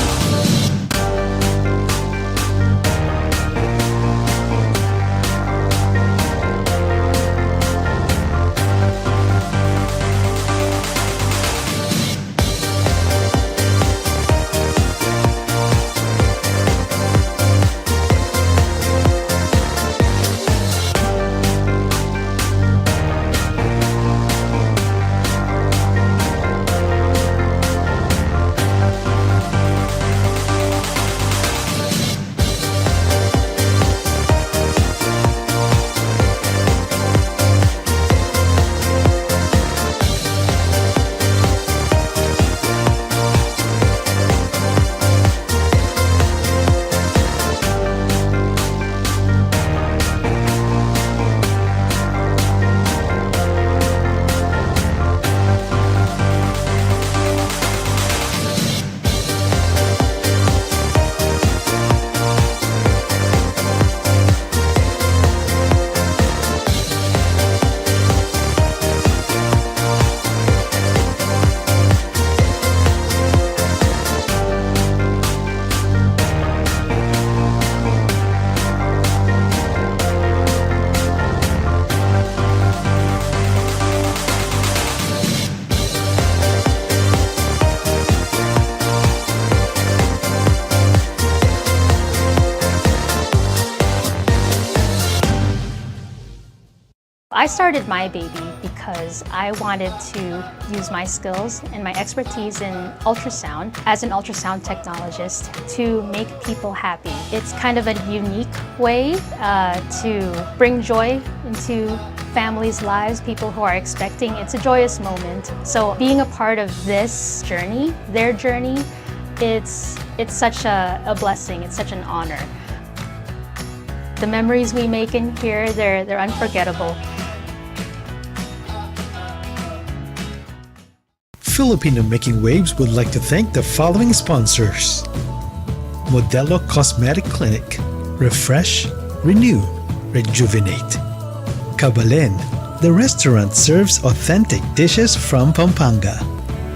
I started My Baby because because I wanted to use my skills and my expertise in ultrasound as an ultrasound technologist to make people happy. It's kind of a unique way to bring joy into families' lives, people who are expecting. It's a joyous moment. So being a part of this journey, their journey, it's such a blessing, it's such an honor. The memories we make in here, they're unforgettable. Filipino Making Waves would like to thank the following sponsors: Modelo Cosmetic Clinic, Refresh, Renew, Rejuvenate. Kabalen, the restaurant serves authentic dishes from Pampanga.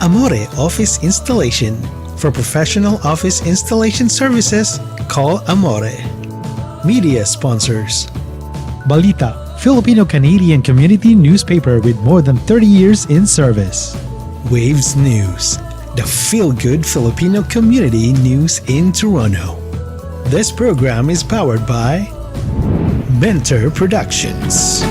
Amore Office Installation. For professional office installation services, call Amore. Media sponsors: Balita, Filipino-Canadian community newspaper with more than 30 years in service. Waves News, the feel-good Filipino community news in Toronto. This program is powered by Mentor Productions.